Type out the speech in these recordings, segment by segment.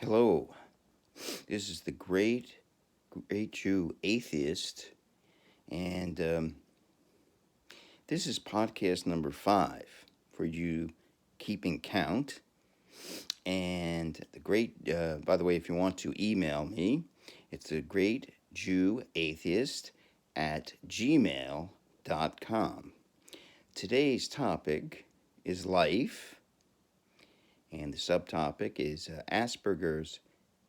Hello, this is the great Jew atheist, and this is podcast number 5 for you keeping count. And by the way, if you want to email me, it's the great Jew atheist at gmail.com. Today's topic is life, and the subtopic is Asperger's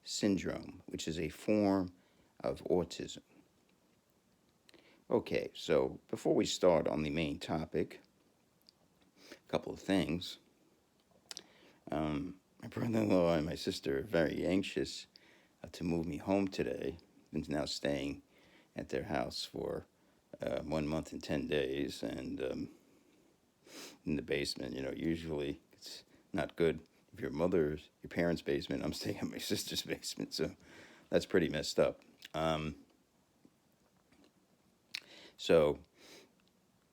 syndrome, which is a form of autism. Okay, so before we start on the main topic, a couple of things. My brother-in-law and my sister are very anxious to move me home today. I'm now staying at their house for 1 month and 10 days, and in the basement. Usually it's not good if your parents' basement. I'm staying in my sister's basement, so that's pretty messed up. So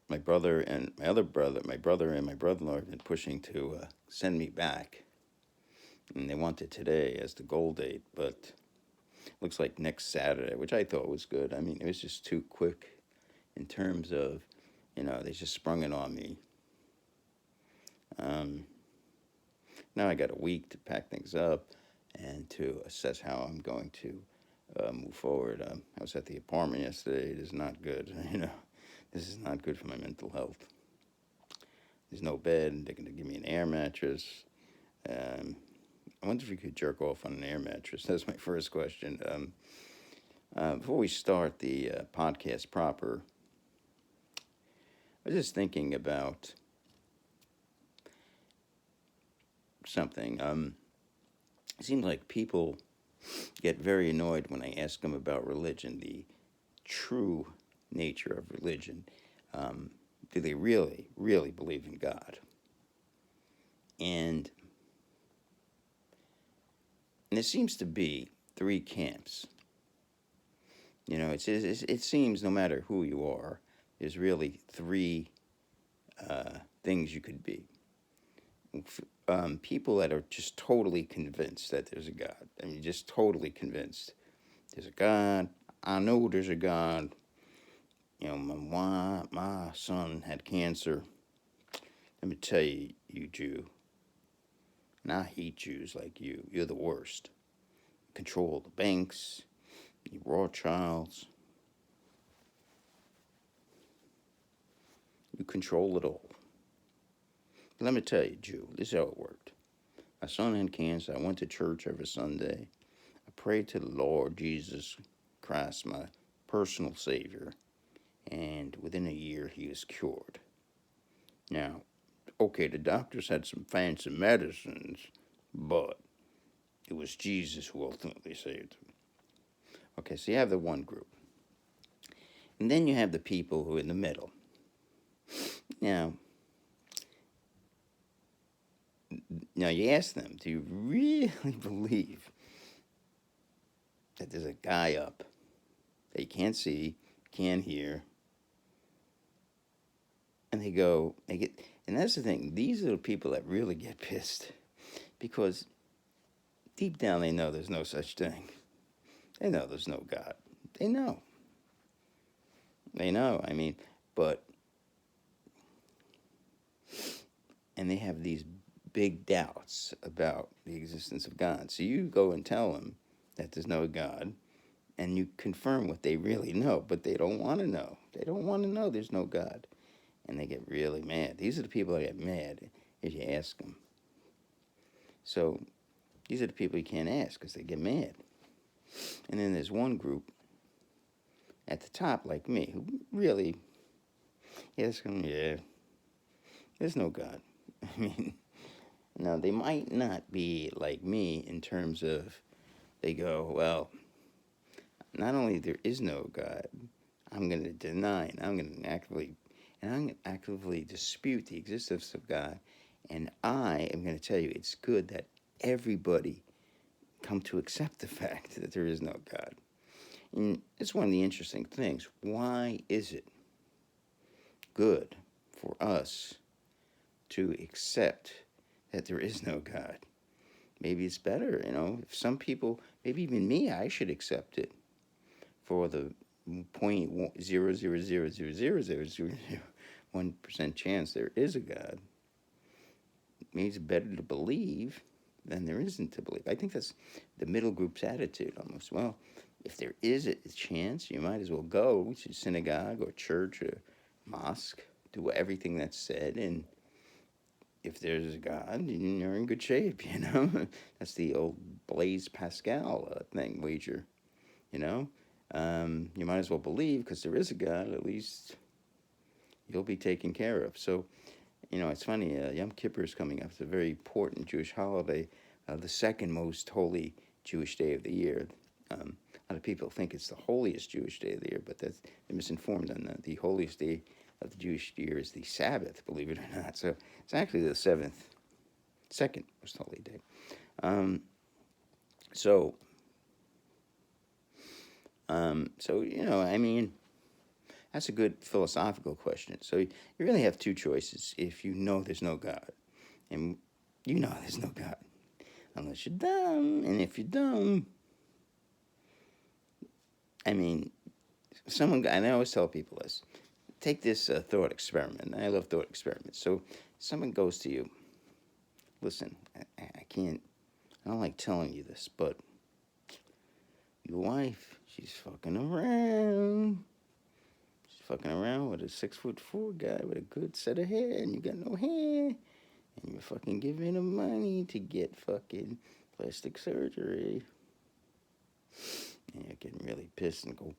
my brother and my brother-in-law have been pushing to send me back, and they want it today as the goal date, but looks like next Saturday, which I thought was good. I mean, it was just too quick in terms of, they just sprung it on me. Now I got a week to pack things up and to assess how I'm going to move forward. I was at the apartment yesterday. It is not good. This is not good for my mental health. There's no bed. They're going to give me an air mattress. I wonder if you could jerk off on an air mattress. That's my first question. Before we start the podcast proper, I was just thinking about something. It seems like people get very annoyed when I ask them about religion, the true nature of religion. Do they really, really believe in God? And there seems to be 3 camps. It seems no matter who you are, there's really 3 things you could be. People that are just totally convinced that there's a God. I mean, just totally convinced. There's a God. I know there's a God. My son had cancer. Let me tell you, you Jew, and I hate Jews like you. You're the worst. Control the banks, the Rothschilds. You control it all. But let me tell you, Jew, this is how it worked. My son had cancer. I went to church every Sunday. I prayed to the Lord Jesus Christ, my personal Savior, and within a year he was cured. Now, okay, the doctors had some fancy medicines, but it was Jesus who ultimately saved him. Okay, so you have the one group. And then you have the people who are in the middle. Now you ask them, do you really believe that there's a guy up that you can't see, can't hear? And and that's the thing, these are the people that really get pissed, because deep down they know there's no such thing. They know there's no God. They know, and they have these big doubts about the existence of God. So you go and tell them that there's no God, and you confirm what they really know, but they don't want to know. They don't want to know there's no God. And they get really mad. These are the people that get mad if you ask them. So these are the people you can't ask because they get mad. And then there's one group at the top, like me, who really, there's no God. Now they might not be like me in terms of, they go, well, not only there is no God, I'm going to deny, and I'm going to actively dispute the existence of God. And I am going to tell you, it's good that everybody come to accept the fact that there is no God. And it's one of the interesting things. Why is it good for us to accept that there is no God? maybe it's better. If some people, maybe even me, I should accept it for the 0.000000001% chance there is a God. Maybe it's better to believe than there isn't to believe. I think that's the middle group's attitude almost. Well, if there is a chance, you might as well go to synagogue or church or mosque, do everything that's said, and if there's a God, you're in good shape, That's the old Blaise Pascal thing, wager, You might as well believe because there is a God, at least you'll be taken care of. So, it's funny, Yom Kippur is coming up. It's a very important Jewish holiday, the second most holy Jewish day of the year. A lot of people think it's the holiest Jewish day of the year, but they're misinformed on that. The holiest day of the Jewish year is the Sabbath, believe it or not. So it's actually the second most holy day. So that's a good philosophical question. So you really have two choices if you know there's no God. And there's no God. Unless you're dumb. And if you're dumb, and I always tell people this. Take this thought experiment. I love thought experiments. So someone goes to you, listen, I don't like telling you this, but your wife, she's fucking around. She's fucking around with a 6'4" guy with a good set of hair, and you got no hair. And you're fucking giving him money to get fucking plastic surgery. And you're getting really pissed and go,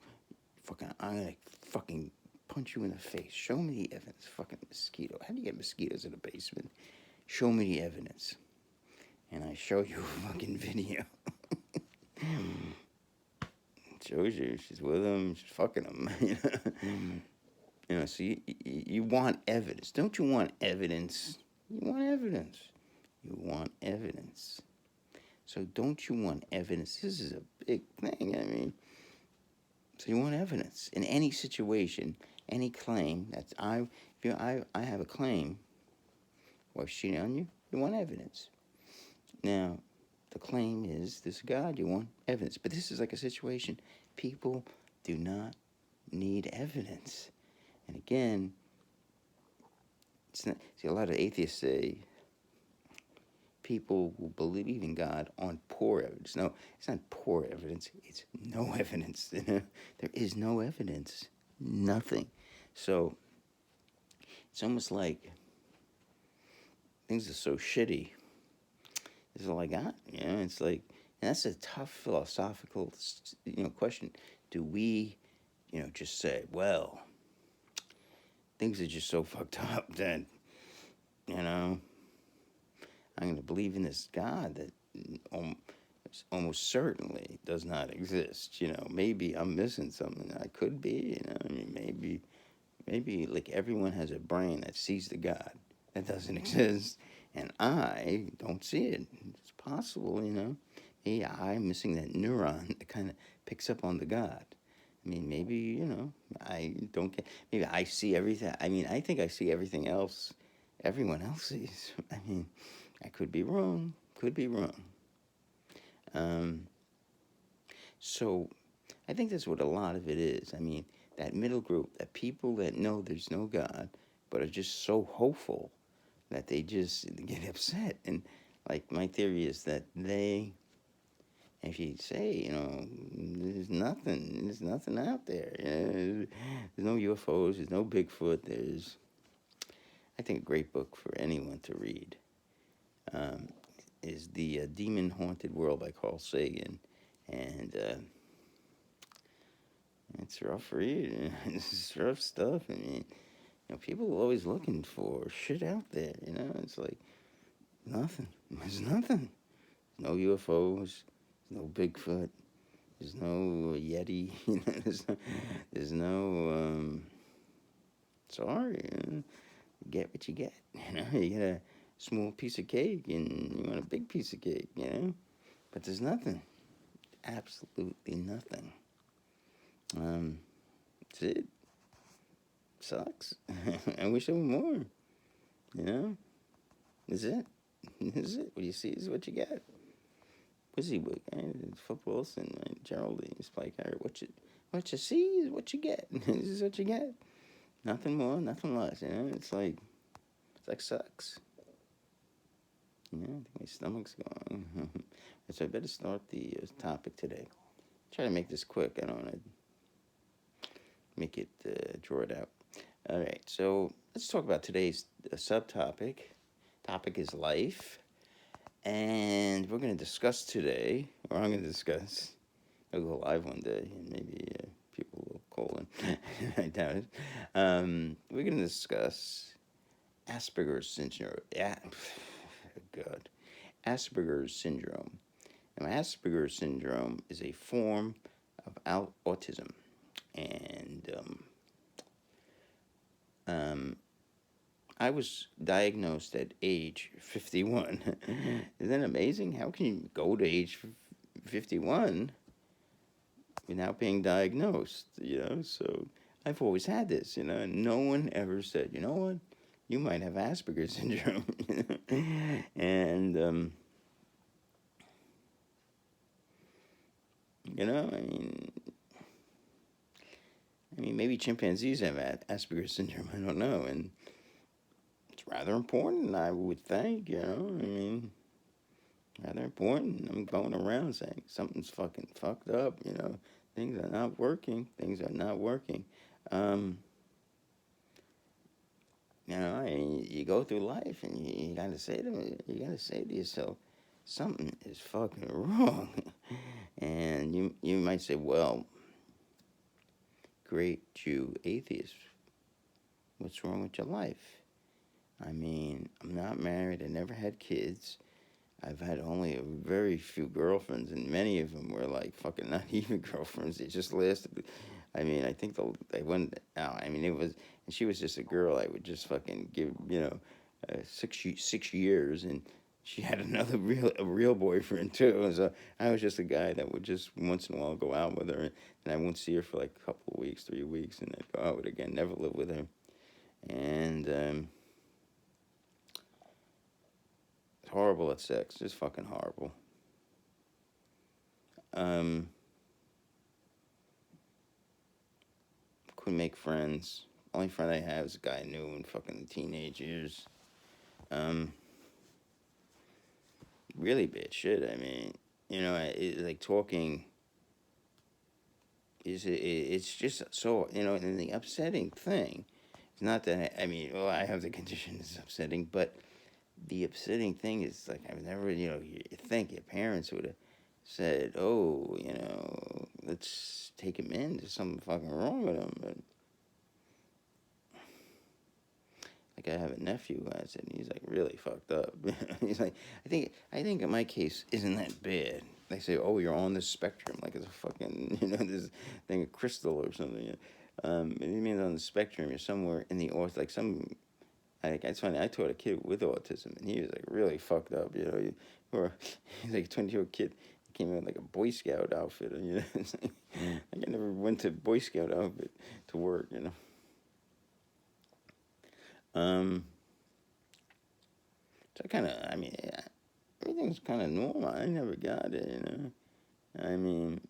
I'm gonna fucking punch you in the face. Show me the evidence. Fucking mosquito. How do you get mosquitoes in the basement? Show me the evidence. And I show you a fucking video. Shows you she's with him, she's fucking him. So you want evidence. Don't you want evidence? You want evidence. You want evidence. So don't you want evidence? This is a big thing. So you want evidence in any situation, any claim. I have a claim. Wife's cheating on you. You want evidence. Now, the claim is this God. You want evidence, but this is like a situation. People do not need evidence. And again, a lot of atheists say people will believe in God on poor evidence. No, it's not poor evidence. It's no evidence. There is no evidence. Nothing. So it's almost like things are so shitty. This is all I got. It's like, and that's a tough philosophical, question. Do we, just say, well, things are just so fucked up that, I'm going to believe in this God that almost certainly does not exist. Maybe I'm missing something. I could be, maybe like everyone has a brain that sees the God that doesn't exist, and I don't see it. It's possible, Maybe I'm missing that neuron that kind of picks up on the God. Maybe, I don't get, maybe I see everything. I think I see everything else everyone else sees. I could be wrong. So I think that's what a lot of it is. That middle group, that people that know there's no God, but are just so hopeful that they just get upset. And like my theory is that if you say, there's nothing out there. There's no UFOs, there's no Bigfoot. There's, I think, a great book for anyone to read is The Demon Haunted World by Carl Sagan. And it's rough read. It's rough stuff. People are always looking for shit out there. It's like nothing. There's nothing. No UFOs. No Bigfoot. There's no Yeti. There's no. Sorry. Get what you get. You get a small piece of cake and you want a big piece of cake. But there's nothing. Absolutely nothing. That's it. Sucks. I wish there were more. That's it. That's it. What you see is what you get. what's he with? Flip Wilson and Geraldine Spike Harry. What you see is what you get. This is what you get. Nothing more, nothing less. It's like sucks. I think my stomach's going. So I better start the topic today. Try to make this quick. I don't want to make it draw it out. All right, so let's talk about today's subtopic. Topic is life, and we're going to discuss today, or I'm going to discuss. I'll go live one day, and maybe people will call in. I doubt it. We're going to discuss Asperger's syndrome. Yeah, God, Asperger's syndrome. Now, Asperger's syndrome is a form of autism, and I was diagnosed at age 51. Isn't that amazing? How can you go to age 51 without being diagnosed? So I've always had this, and no one ever said, you know what, you might have Asperger's syndrome. And, I mean, maybe chimpanzees have Asperger's syndrome. I don't know, and it's rather important, I would think. Rather important. I'm going around saying something's fucking fucked up. Things are not working. Things are not working. You go through life and you gotta say to yourself, something is fucking wrong. And you might say, well, great Jew atheist, what's wrong with your life? I mean, I'm not married. I never had kids. I've had only a very few girlfriends, and many of them were like fucking not even girlfriends. They just lasted. I mean, I think they went out. I mean, it was, and she was just a girl I would just fucking give, 6 years, and she had another real boyfriend too. So I was just a guy that would just once in a while go out with her, and I wouldn't see her for like a couple of weeks, 3 weeks, and I'd go out again, never live with her, and horrible at sex, just fucking horrible. Couldn't make friends. Only friend I have is a guy I knew in fucking teenage years. Really bad shit. I mean, like talking. It's just so and the upsetting thing. It's not that I have the condition that's upsetting, but the upsetting thing is like I've never you think your parents would have said, oh, let's take him in. There's something fucking wrong with him. But like I have a nephew, I said, he's like really fucked up. He's like, I think in my case isn't that bad. They say, oh, you're on the spectrum, like it's a fucking this thing of crystal or something. It means on the spectrum, you're somewhere in the like some. It's funny. I taught a kid with autism, and he was like really fucked up. He's like a 20-year-old kid. He came in with like a Boy Scout outfit, and it's like I never went to Boy Scout outfit to work. So everything's kind of normal. I never got it. I mean,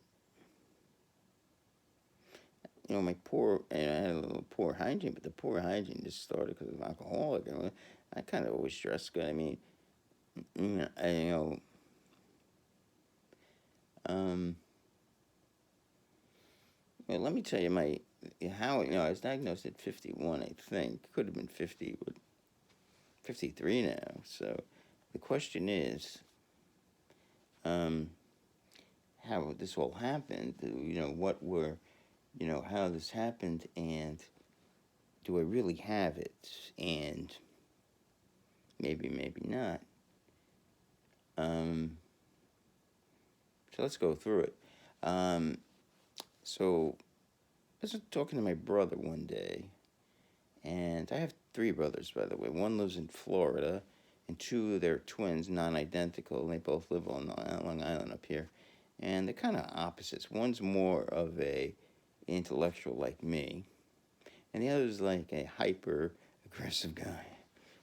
my I had a little poor hygiene, but the poor hygiene just started because I'm alcoholic. I kind of always dressed good. I mean, let me tell you how I was diagnosed at 51. I think could have been 50, but 53 now. So the question is, how this all happened? What were, how this happened, and do I really have it? And maybe not. So let's go through it. So I was talking to my brother one day, and I have 3 brothers, by the way. One lives in Florida, and 2 they're twins, non-identical, and they both live on Long Island up here. And they're kind of opposites. One's more of a intellectual like me, and the other's like a hyper-aggressive guy.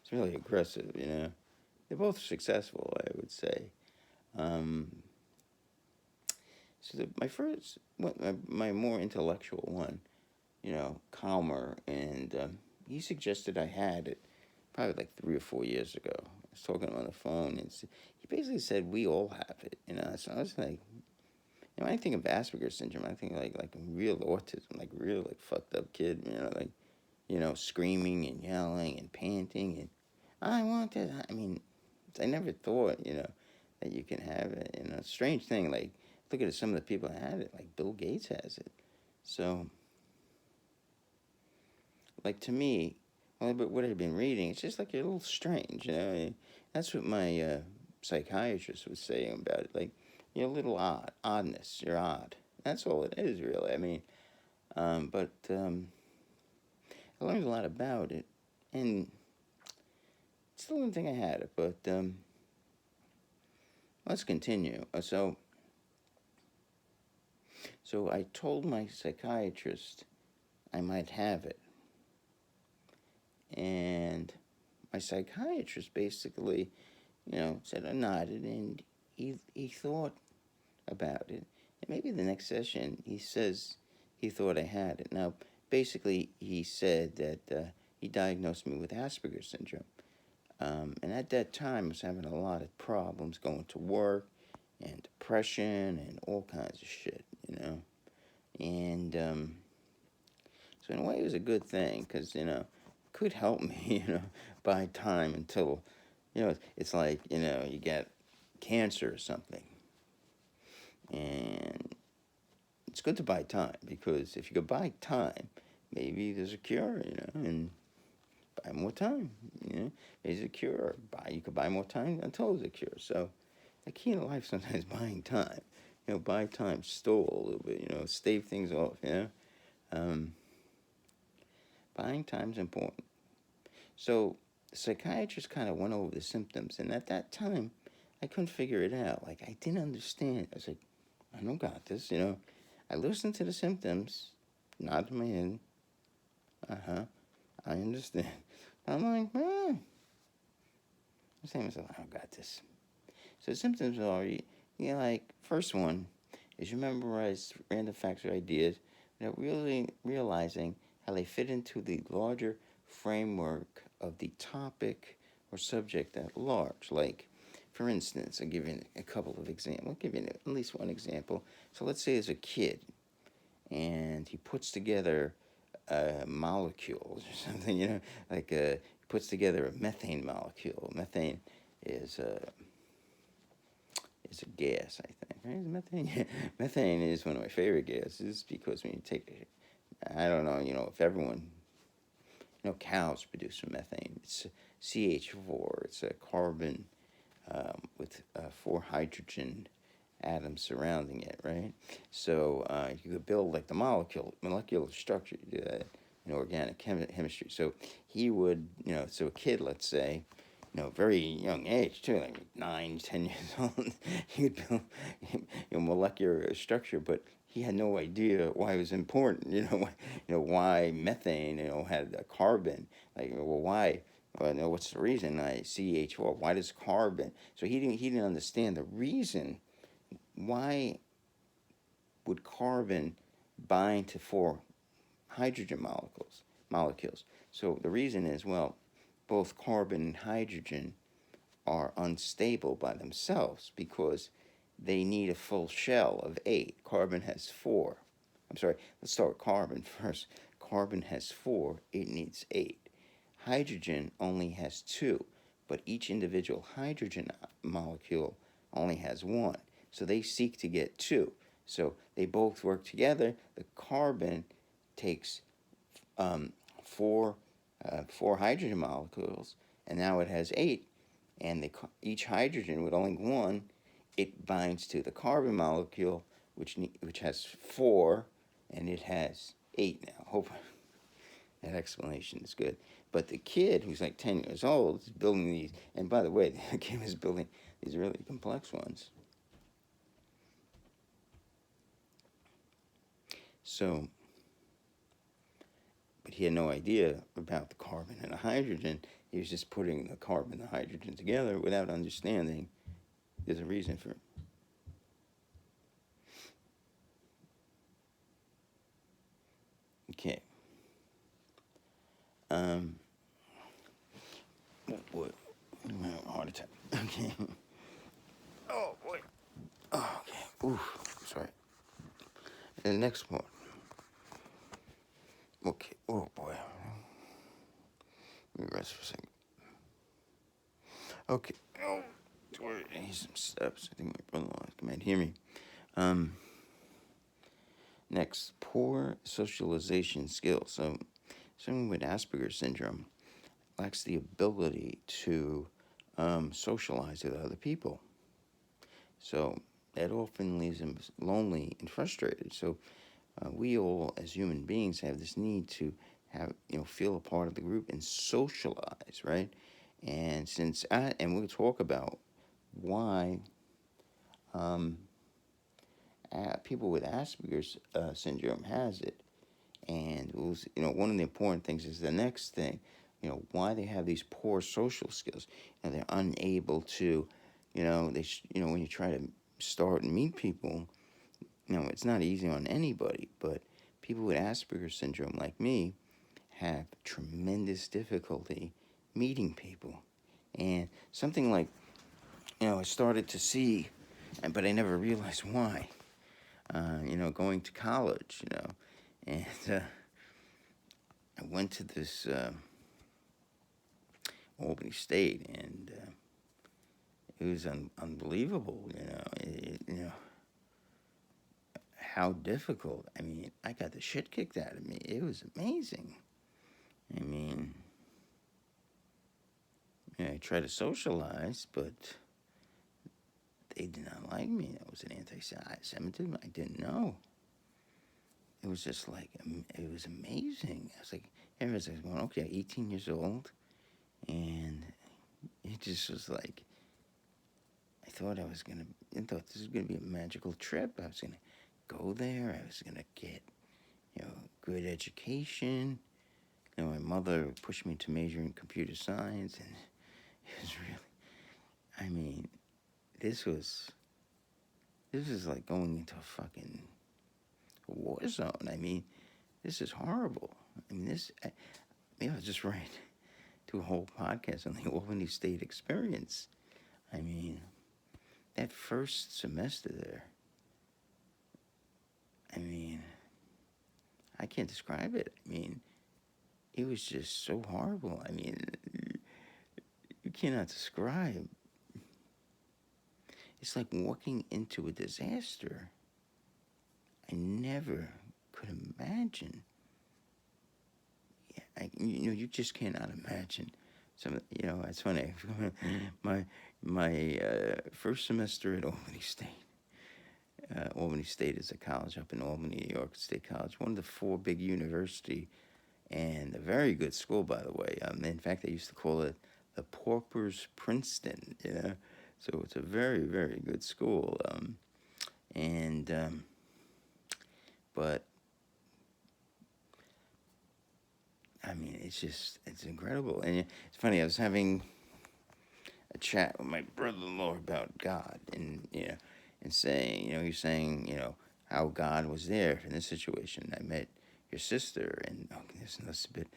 It's really aggressive, They're both successful, I would say. So my more intellectual one, calmer, and he suggested I had it probably like 3 or 4 years ago. I was talking on the phone, and he basically said we all have it. So I was like, when I think of Asperger syndrome, I think like real autism, like real like fucked up kid, like screaming and yelling and panting and I want this. I mean, I never thought that you can have it. Strange thing. Like look at some of the people that had it. Like Bill Gates has it. So like to me, well, but what I've been reading, it's just like a little strange. That's what my psychiatrist was saying about it. Like you're a little oddness. You're odd. That's all it is, really. I mean, but I learned a lot about it, and still didn't think I had it. But let's continue. So I told my psychiatrist I might have it, and my psychiatrist basically, said I nodded, and he thought about it. And maybe the next session he says he thought I had it. Now, basically, he said that he diagnosed me with Asperger syndrome. And at that time, I was having a lot of problems going to work and depression and all kinds of shit, And so in a way, it was a good thing because, it could help me, buy time until, it's like, you get cancer or something. And it's good to buy time because if you could buy time, maybe there's a cure, and buy more time, there's a cure. You could buy more time until there's a cure. So the key in life sometimes buying time. Buy time, stall a little bit, stave things off, Buying time's important. So the psychiatrist kind of went over the symptoms, and at that time, I couldn't figure it out. Like, I didn't understand. I was like, I don't got this, I listened to the symptoms, nodded my head. I understand. I'm like, I'm saying to myself, I don't got this. So the symptoms are, like, first one is you memorize random facts or ideas without really realizing how they fit into the larger framework of the topic or subject at large. Like, for instance, I'll give you a couple of examples. I'll give you at least one example. So let's say there's a kid, and he puts together molecules or something, like he puts together a methane molecule. Methane is a gas, I think. Right? Is methane? Yeah. Methane is one of my favorite gases because when you take it, I don't know, if everyone, cows produce some methane. It's CH4. It's a carbon with 4 hydrogen atoms surrounding it, right? So you could build like the molecular structure. You do that in organic chemistry. So he would, so a kid, let's say, very young age too, like 9, 10 years old, he would build molecular structure, but he had no idea why it was important. Why methane, had a carbon. Like, well, why? Well, what's the reason? CH4. Why does carbon? So he didn't understand the reason. Why would carbon bind to 4 hydrogen molecules? So the reason is, well, both carbon and hydrogen are unstable by themselves because they need a full shell of 8. Carbon has 4. I'm sorry, let's start with carbon first. Carbon has 4, it needs 8. Hydrogen only has 2, but each individual hydrogen molecule only has 1. So they seek to get 2. So they both work together. The carbon takes 4 hydrogen molecules, and now it has 8. And each hydrogen with only 1, it binds to the carbon molecule, which has 4, and it has 8 now. Hope that explanation is good. But the kid, who's like 10 years old, is building these. And by the way, the kid was building these really complex ones. So, but he had no idea about the carbon and the hydrogen. He was just putting the carbon and the hydrogen together without understanding there's a reason for it. Oof, sorry. And the next one. Okay. Oh boy. Let me rest for a second. Okay. Oh, I need some steps. I think my brother-in-law might hear me. Next, poor socialization skills. So, someone with Asperger syndrome lacks the ability to socialize with other people. So that often leaves them lonely and frustrated. So we all, as human beings, have this need to have feel a part of the group and socialize, right? And we'll talk about why people with Asperger's syndrome has it. And it was, one of the important things is the next thing, why they have these poor social skills, and they're unable to, when you try to start and meet people, it's not easy on anybody, but people with Asperger's syndrome like me have tremendous difficulty meeting people. And something like, I started to see, but I never realized why, going to college, and I went to this Albany State, and it was unbelievable, how difficult. I mean, I got the shit kicked out of me. It was amazing. I mean, I tried to socialize, but they did not like me. That was an anti-Semitism. I didn't know. It was just like, it was amazing. I was like, everyone's like, well, okay, 18 years old, and it just was like, I thought this was gonna be a magical trip. I was gonna go there. I was gonna get, good education. My mother pushed me to major in computer science, and it was really, I mean, this was like going into a fucking war zone. I mean, this is horrible. I mean, maybe I'll just do a whole podcast on the Albany State experience. I mean, that first semester there, I mean, I can't describe it. I mean, it was just so horrible. I mean, you cannot describe. It's like walking into a disaster. I never could imagine. You just cannot imagine. It's funny. my first semester at Albany State. Albany State is a college up in Albany, New York State College, one of the 4 big university, and a very good school, by the way. In fact, they used to call it the Pauper's Princeton. So it's a very, very good school. But I mean, it's incredible. And it's funny, I was having a chat with my brother-in-law about God, and saying, he's saying, how God was there in this situation. I met your sister, and this a bit.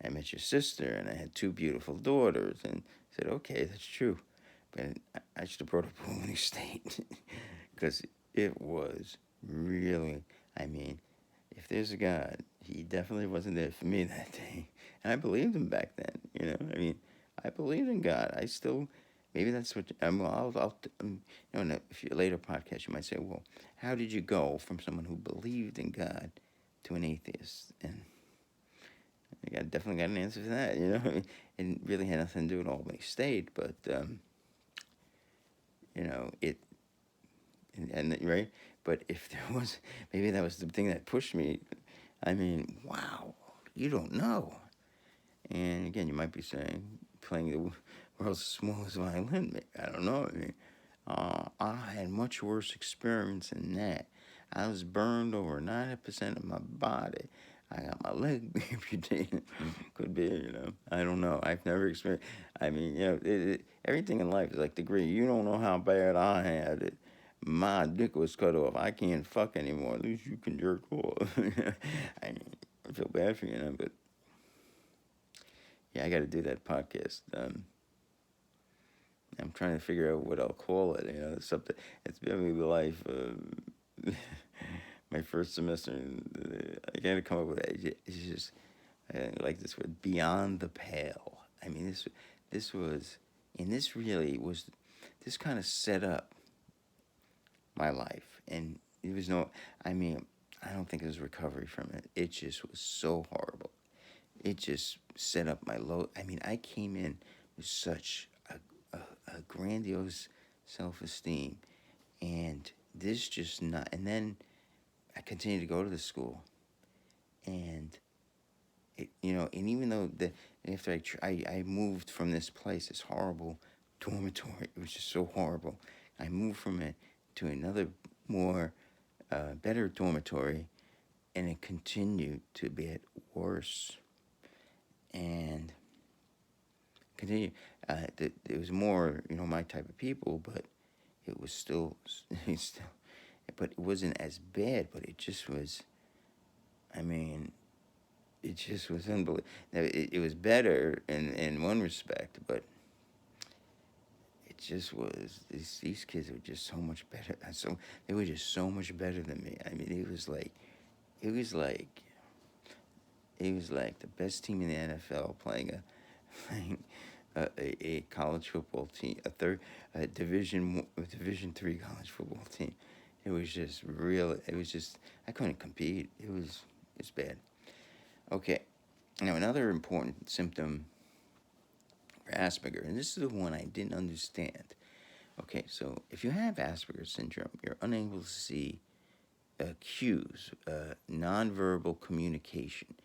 I met your sister, and I had 2 beautiful daughters, and I said, okay, that's true, but I should have brought up Albany State, because it was really, I mean, if there's a God, he definitely wasn't there for me that day. And I believed him back then, I mean, I believed in God. I still, maybe that's what, in a later podcast, you might say, well, how did you go from someone who believed in God to an atheist? And I definitely got an answer for that, It really had nothing to do with Albany State, but, right? But if there was, maybe that was the thing that pushed me. I mean, wow, you don't know. And again, you might be saying, playing the world's smallest violin. I don't know. I mean, I had much worse experience than that. I was burned over 90% of my body. I got my leg amputated. Could be, I don't know. I've never experienced. I mean, everything in life is like degree. You don't know how bad I had it. My dick was cut off. I can't fuck anymore. At least you can jerk off. I feel bad for you, but yeah, I got to do that podcast. I'm trying to figure out what I'll call it. It's something. It's been my life. My first semester, and I gotta come up with it. It's just I like this word, beyond the pale. I mean, this was, and this really was, this kind of set up my life, and it was no. I mean, I don't think it was recovery from it. It just was so horrible. It just set up my low. I mean, I came in with such a grandiose self-esteem, and this just not. And then I continued to go to the school, and and even though after I moved from this place, this horrible dormitory, it was just so horrible. I moved from it to another more better dormitory, and it continued to get worse, and continue. It was more, my type of people, but it was still, but it wasn't as bad. But it just was. I mean, it just was unbelievable. It was better in one respect, but it just was. These kids were just so much better. So they were just so much better than me. I mean, it was like the best team in the NFL playing a college football team, a Division 3 college football team. It was just real. It was just I couldn't compete. It's bad. Okay, now another important symptom for Asperger, and this is the one I didn't understand. Okay, so if you have Asperger syndrome, you're unable to see cues, nonverbal communication.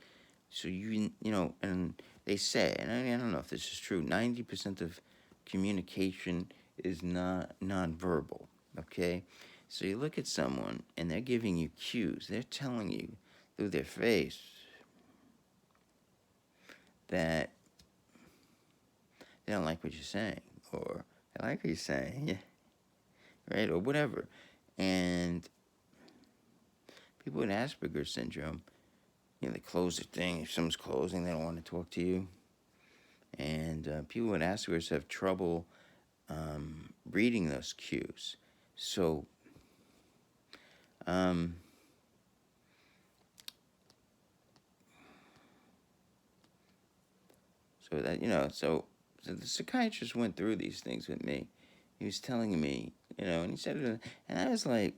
So and they say, and I don't know if this is true, 90% of communication is not nonverbal. Okay, so you look at someone and they're giving you cues. They're telling you through their face that they don't like what you're saying, or I like what you're saying, yeah, right, or whatever. And people with Asperger's syndrome, they close the thing. If someone's closing, they don't want to talk to you. And people with Asperger's have trouble reading those cues. So, so the psychiatrist went through these things with me. He was telling me, and he said it, and I was like,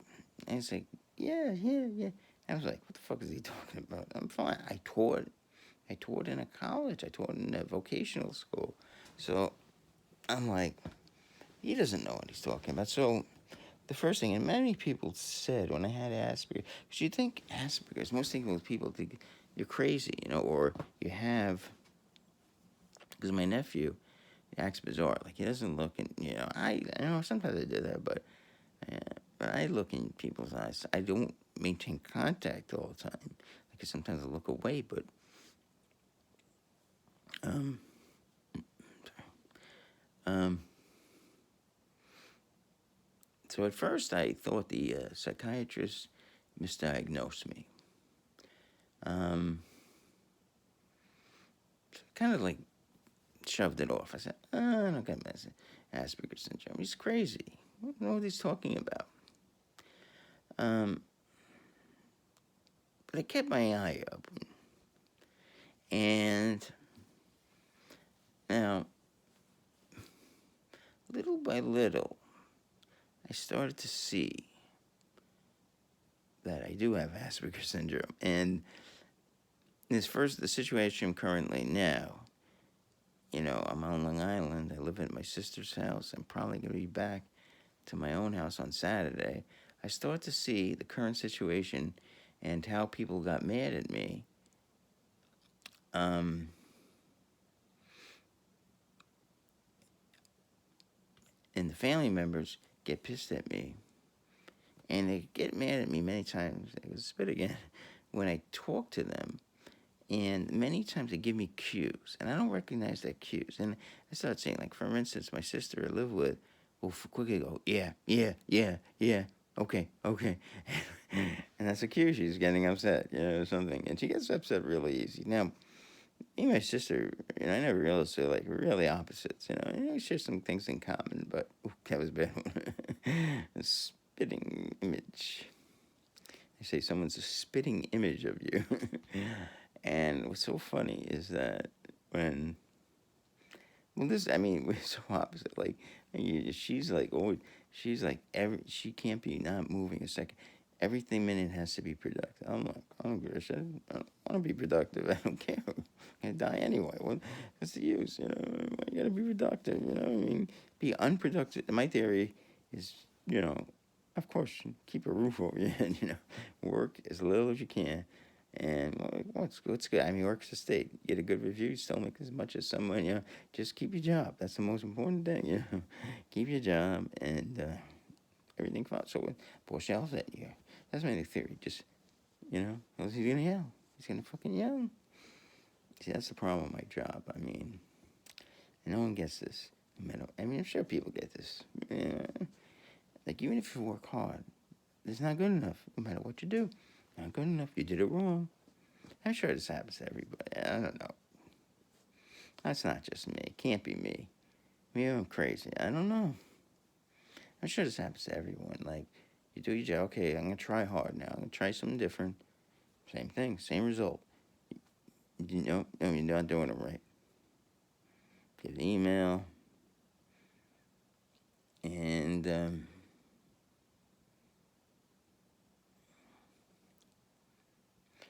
yeah. I was like, what the fuck is he talking about? I'm fine. I taught in a college. I taught in a vocational school. So I'm like, he doesn't know what he's talking about. So the first thing, and many people said when I had Asperger's, because you think Asperger's, most people think you're crazy, or you have, because my nephew acts bizarre. Like, he doesn't look in, sometimes I do that, but I look in people's eyes. I don't maintain contact all the time. Like, sometimes I look away, but so at first I thought the psychiatrist misdiagnosed me. Kind of like shoved it off. I said, I don't got Asperger's syndrome. He's crazy. I don't know what he's talking about. But I kept my eye open. And now, little by little, I started to see that I do have Asperger's syndrome. And the situation currently now, I'm on Long Island. I live at my sister's house. I'm probably going to be back to my own house on Saturday. I start to see the current situation and how people got mad at me. And the family members get pissed at me. And they get mad at me many times. It was spit again. When I talk to them. And many times they give me cues. And I don't recognize their cues. And I start saying, like, for instance, my sister I live with will quickly go, yeah, okay. And that's a cue. She's getting upset, or something. And she gets upset really easy. Now, me and my sister, I never realized they're like really opposites. We share some things in common, but that was a bad one. A spitting image. They say someone's a spitting image of you. And what's so funny is that when, well, we're so opposite. Like, she's like, oh, she can't be not moving a second. Everything minute has to be productive. I'm like, I don't give a shit. I don't want to be productive. I don't care. I'm gonna die anyway. What's the use? You gotta be productive. Be unproductive. My theory is, of course, keep a roof over your head. Work as little as you can. And what's good? Work's a state. Get a good review, still make as much as someone. Just keep your job. That's the most important thing. Keep your job, and everything fine. So when boss yells at you, that's my theory. Just he's gonna yell. He's gonna fucking yell. See, that's the problem with my job. And no one gets this. I'm sure people get this. Like, even if you work hard, it's not good enough. No matter what you do, not good enough. You did it wrong. I'm sure this happens to everybody. I don't know. That's not just me. It can't be me. Maybe I'm crazy. I don't know. I'm sure this happens to everyone. Like, you do your job. Okay, I'm going to try hard now. I'm going to try something different. Same thing. Same result. No, you're not doing it right. Get an email. And,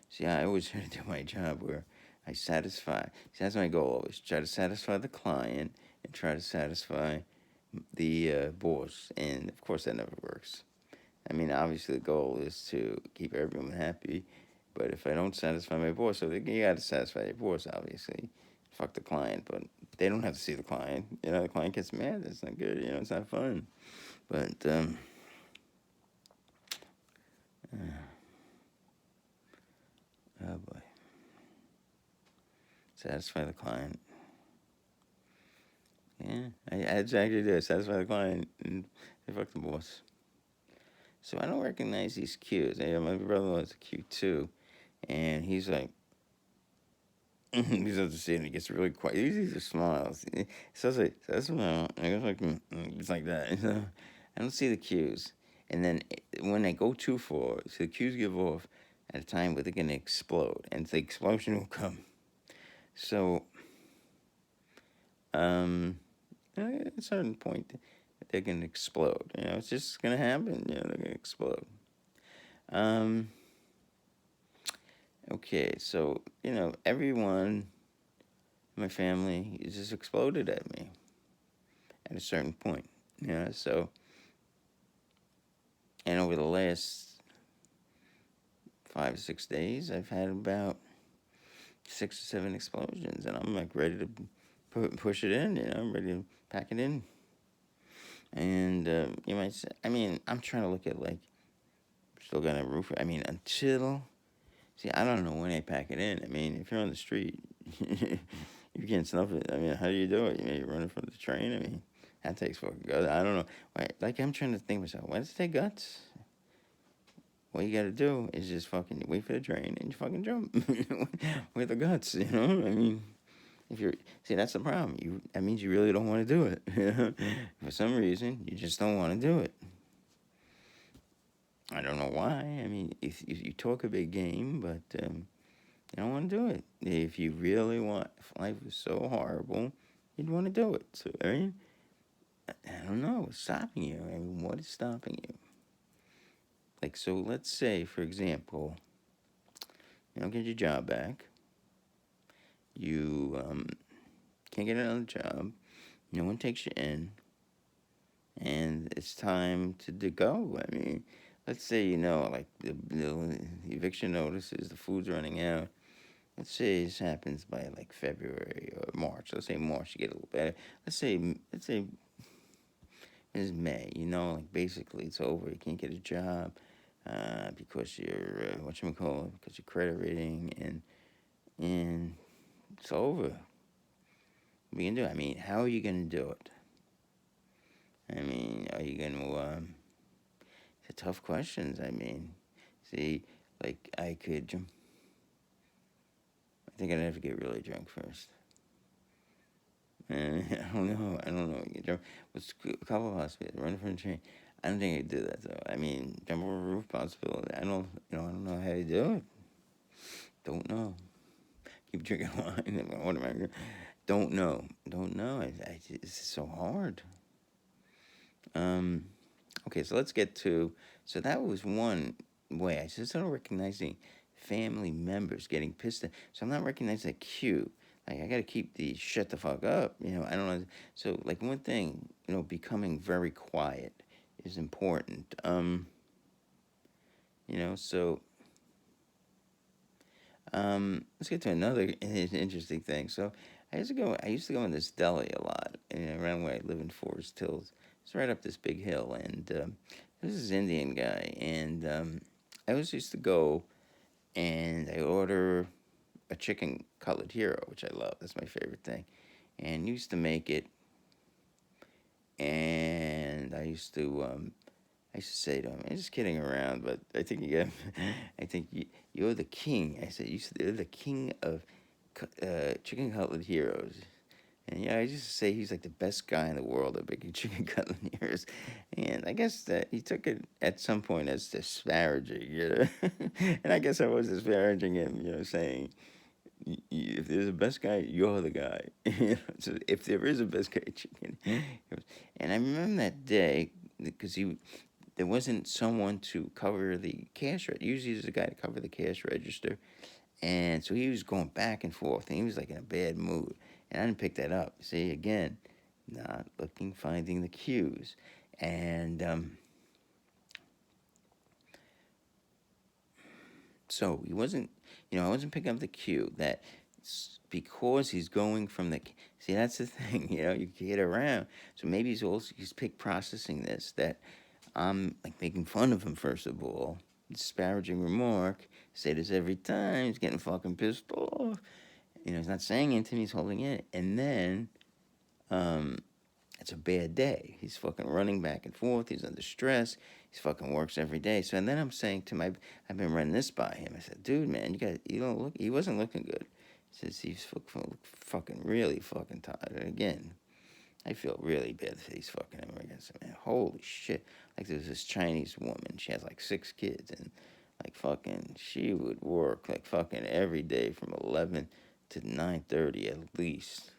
see, I always try to do my job where I satisfy. See, that's my goal always. Try to satisfy the client and try to satisfy the boss. And, of course, that never works. Obviously, the goal is to keep everyone happy. But if I don't satisfy my boss, so you got to satisfy your boss, obviously. Fuck the client, but they don't have to see the client. The client gets mad. It's not good. It's not fun. But, oh boy. Satisfy the client. Yeah, I exactly do. Satisfy the client and fuck the boss. So I don't recognize these cues. My brother has a cue too, and he's like, he's up to see, and he gets really quiet. He just smiles. So I like, so I smile. I go like, it's like that. I don't see the cues, and then when I go too far, so the cues give off at a time where they're gonna explode, and the explosion will come. So, at a certain point, they're gonna explode. It's just gonna happen. They're gonna explode. Okay, so everyone in my family just exploded at me at a certain point. So, and over the last 5 or 6 days, I've had about 6 or 7 explosions, and I'm like ready to push it in. I'm ready to pack it in. And you might say, I'm trying to look at like still got a roof. Until, see, I don't know when they pack it in. If you're on the street, you can't snuff it. How do you do it? You run it from the train. That takes fucking guts. I don't know. Like, I'm trying to think to myself, why does it take guts? What you gotta do is just fucking wait for the train and you fucking jump with the guts, if you're, see, that's the problem. That means you really don't want to do it. For some reason, you just don't want to do it. I don't know why. If you talk a big game, but you don't want to do it. If you really want, if life was so horrible, you'd want to do it. So, I don't know what's stopping you. What is stopping you? Like, so let's say, for example, you don't get your job back. You can't get another job. No one takes you in. And it's time to go. Let's say, like the eviction notices, the food's running out. Let's say this happens by like February or March. Let's say March, you get a little better. Let's say it's May. Like basically it's over. You can't get a job because you're because your credit rating and it's over. What are you gonna do? How are you gonna do it? Are you gonna? It's tough questions. See, like I think think I'd have to get really drunk first. I don't know. I don't know. Get drunk. What's a couple of hospitals? Running from a train. I don't think I'd do that though. I mean, jump over a roof possibility. I don't. I don't know how you do it. Don't know. Keep drinking wine. What am I? Don't know. Don't know. It's so hard. Um. Okay, so let's get to. So that was one way. I just started recognizing family members getting pissed at. So I'm not recognizing a cue. Like I got to keep the shut the fuck up. I don't know. So like one thing, becoming very quiet is important. So let's get to another interesting thing. So I used to go in this deli a lot, around where I live in Forest Hills. It's right up this big hill, and there's this Indian guy, and I always used to go, and I order a chicken cutlet hero, which I love. That's my favorite thing, and used to make it, and I used to say to him, I'm just kidding around, but I think I think you're the king. I said, you're the king of chicken cutlet heroes. And yeah, I used to say he's like the best guy in the world at making chicken cutlet heroes. And I guess that he took it at some point as disparaging. And I guess I was disparaging him, saying, if there's a best guy, you're the guy. So if there is a best guy, chicken. And I remember that day because there wasn't someone to cover the cash register. Usually there's a guy to cover the cash register. And so he was going back and forth, and he was like in a bad mood. And I didn't pick that up. See, again, not looking, finding the cues. And so he wasn't, I wasn't picking up the cue that because he's going from the, see, that's the thing, you get around. So maybe he's processing this, that I'm like making fun of him, first of all, disparaging remark, say this every time, he's getting fucking pissed off. He's not saying anything, he's holding it. And then um, it's a bad day. He's fucking running back and forth. He's under stress. He's fucking works every day. So and then I'm saying to I've been running this by him. I said, dude, man, you don't look. He wasn't looking good. He says he's fucking really fucking tired. And again, I feel really bad for these fucking immigrants. Man, holy shit. Like there's this Chinese woman. She has like 6 kids, and like fucking she would work like fucking every day from 11 to 9:30 at least,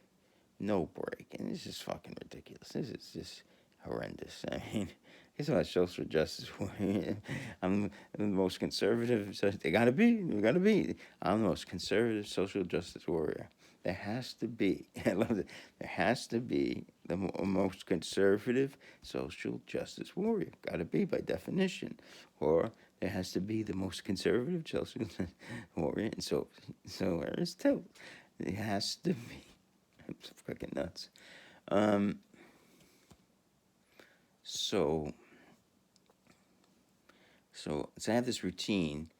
no break, and it's just fucking ridiculous. This is just horrendous. I mean, it's about social justice. I'm the most conservative. So they gotta be. We gotta be. I'm the most conservative social justice warrior. There has to be. I love it. There has to be the most conservative social justice warrior. Gotta be by definition, or there has to be the most conservative social justice warrior. And so there is too. It has to be. It's fucking nuts. Um, so, I have this routine,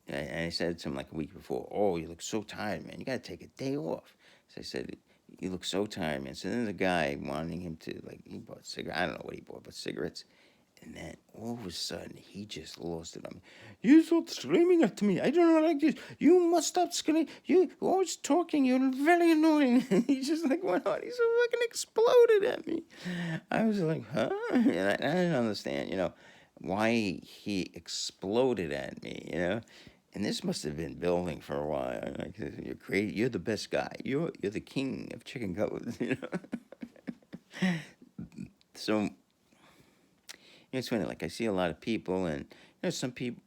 and I said to him like a week before, oh, you look so tired, man. You got to take a day off. So I said, you look so tired, man. So then the guy wanting him to, like, he bought cigarettes. I don't know what he bought, but cigarettes. And then all of a sudden, he just lost it on me. You stop screaming at me. I don't like this. You must stop screaming. You always talking. You're very annoying. He just like went on. He so fucking exploded at me. I was like, huh? And I didn't understand, why he exploded at me, And this must have been building for a while. Like, you're great. You're the best guy. You're the king of chicken cutlets, So it's funny, like I see a lot of people, and some people,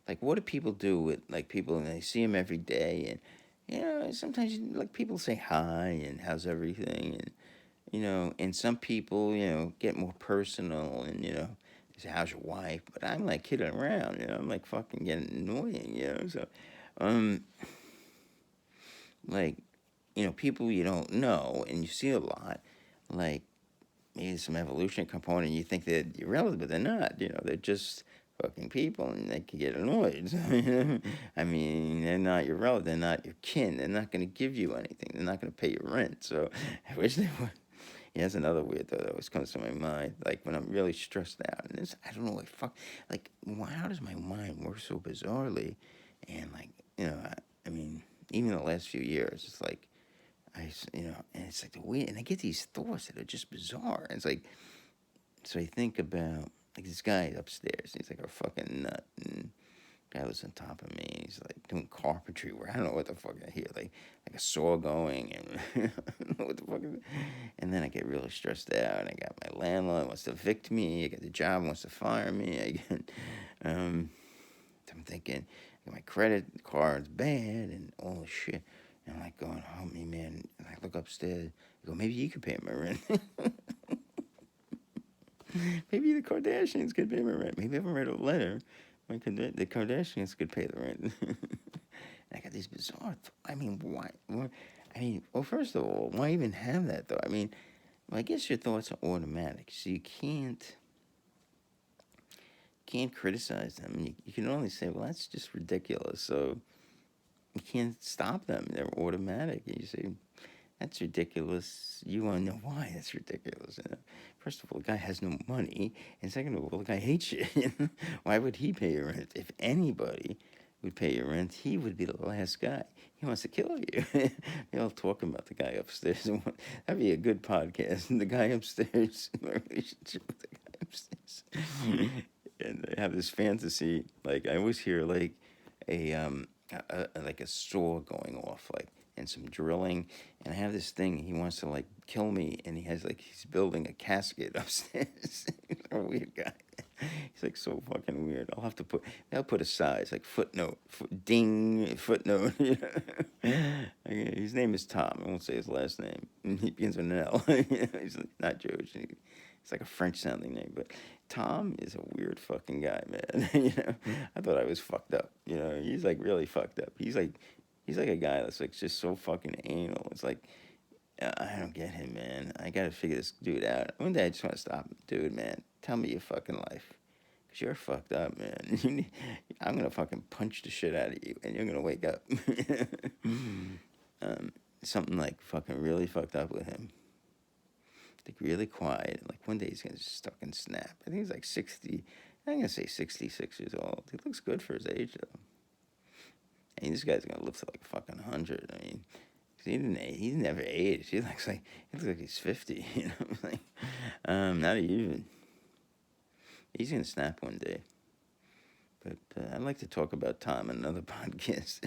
like what do people do with like people, and they see them every day, and sometimes like people say hi and how's everything, and and some people get more personal, and they say how's your wife, but I'm like kidding around, I'm like fucking getting annoying, so like people you don't know and you see a lot, like maybe some evolution component, you think they're irrelevant, but they're not. They're just fucking people, and they can get annoyed. I mean, they're not your relative. They're not your kin. They're not going to give you anything. They're not going to pay your rent. So I wish they would. Yeah, that's another weird thought that always comes to my mind. Like when I'm really stressed out, and I don't know what like how does my mind work so bizarrely, and like I mean, even the last few years, it's like and it's like the way, and I get these thoughts that are just bizarre. And it's like, so I think about like this guy upstairs. He's like a fucking nut, and guy lives on top of me. He's like doing carpentry where I don't know what the fuck I hear, like a saw going, and I don't know what the fuck. And then I get really stressed out. I got my landlord wants to evict me. I got the job wants to fire me. Um, I'm thinking my credit card's bad and all this shit. And I'm like going, help me, man. And I look upstairs. I go, maybe you could pay my rent. Maybe the Kardashians could pay my rent. Maybe if I write a letter, the Kardashians could pay the rent. And I got these bizarre. I mean, why? I mean, well, first of all, why even have that though? I mean, well, I guess your thoughts are automatic, so you can't criticize them. You can only say, well, that's just ridiculous. So you can't stop them. They're automatic. You say, that's ridiculous. You want to know why that's ridiculous. First of all, the guy has no money. And second of all, the guy hates you. Why would he pay your rent? If anybody would pay your rent, he would be the last guy. He wants to kill you. They all talking about the guy upstairs. That'd be a good podcast. The guy upstairs, my relationship with the guy upstairs. And I have this fantasy. Like, I always hear, like, like a saw going off, like, and some drilling, and I have this thing. He wants to like kill me, and he's building a casket upstairs. He's a weird guy. He's like so fucking weird. They'll put a size like footnote, footnote. His name is Tom. I won't say his last name. He begins with an L. He's not Jewish. It's like a French sounding name, but Tom is a weird fucking guy, man. I thought I was fucked up. He's like really fucked up. He's like a guy that's like just so fucking anal. It's like, I don't get him, man. I gotta figure this dude out. One day I just want to stop him. Dude, man, tell me your fucking life. Because you're fucked up, man. I'm gonna fucking punch the shit out of you, and you're gonna wake up. Something like fucking really fucked up with him. Like really quiet. Like one day he's gonna just fucking snap. I think he's like 60. I'm gonna say 66 years old. He looks good for his age, though. I mean, this guy's gonna live to like fucking 100. I mean, he never aged. He looks like he's 50. Like, not even. He's gonna snap one day. But I'd like to talk about Tom in another podcast.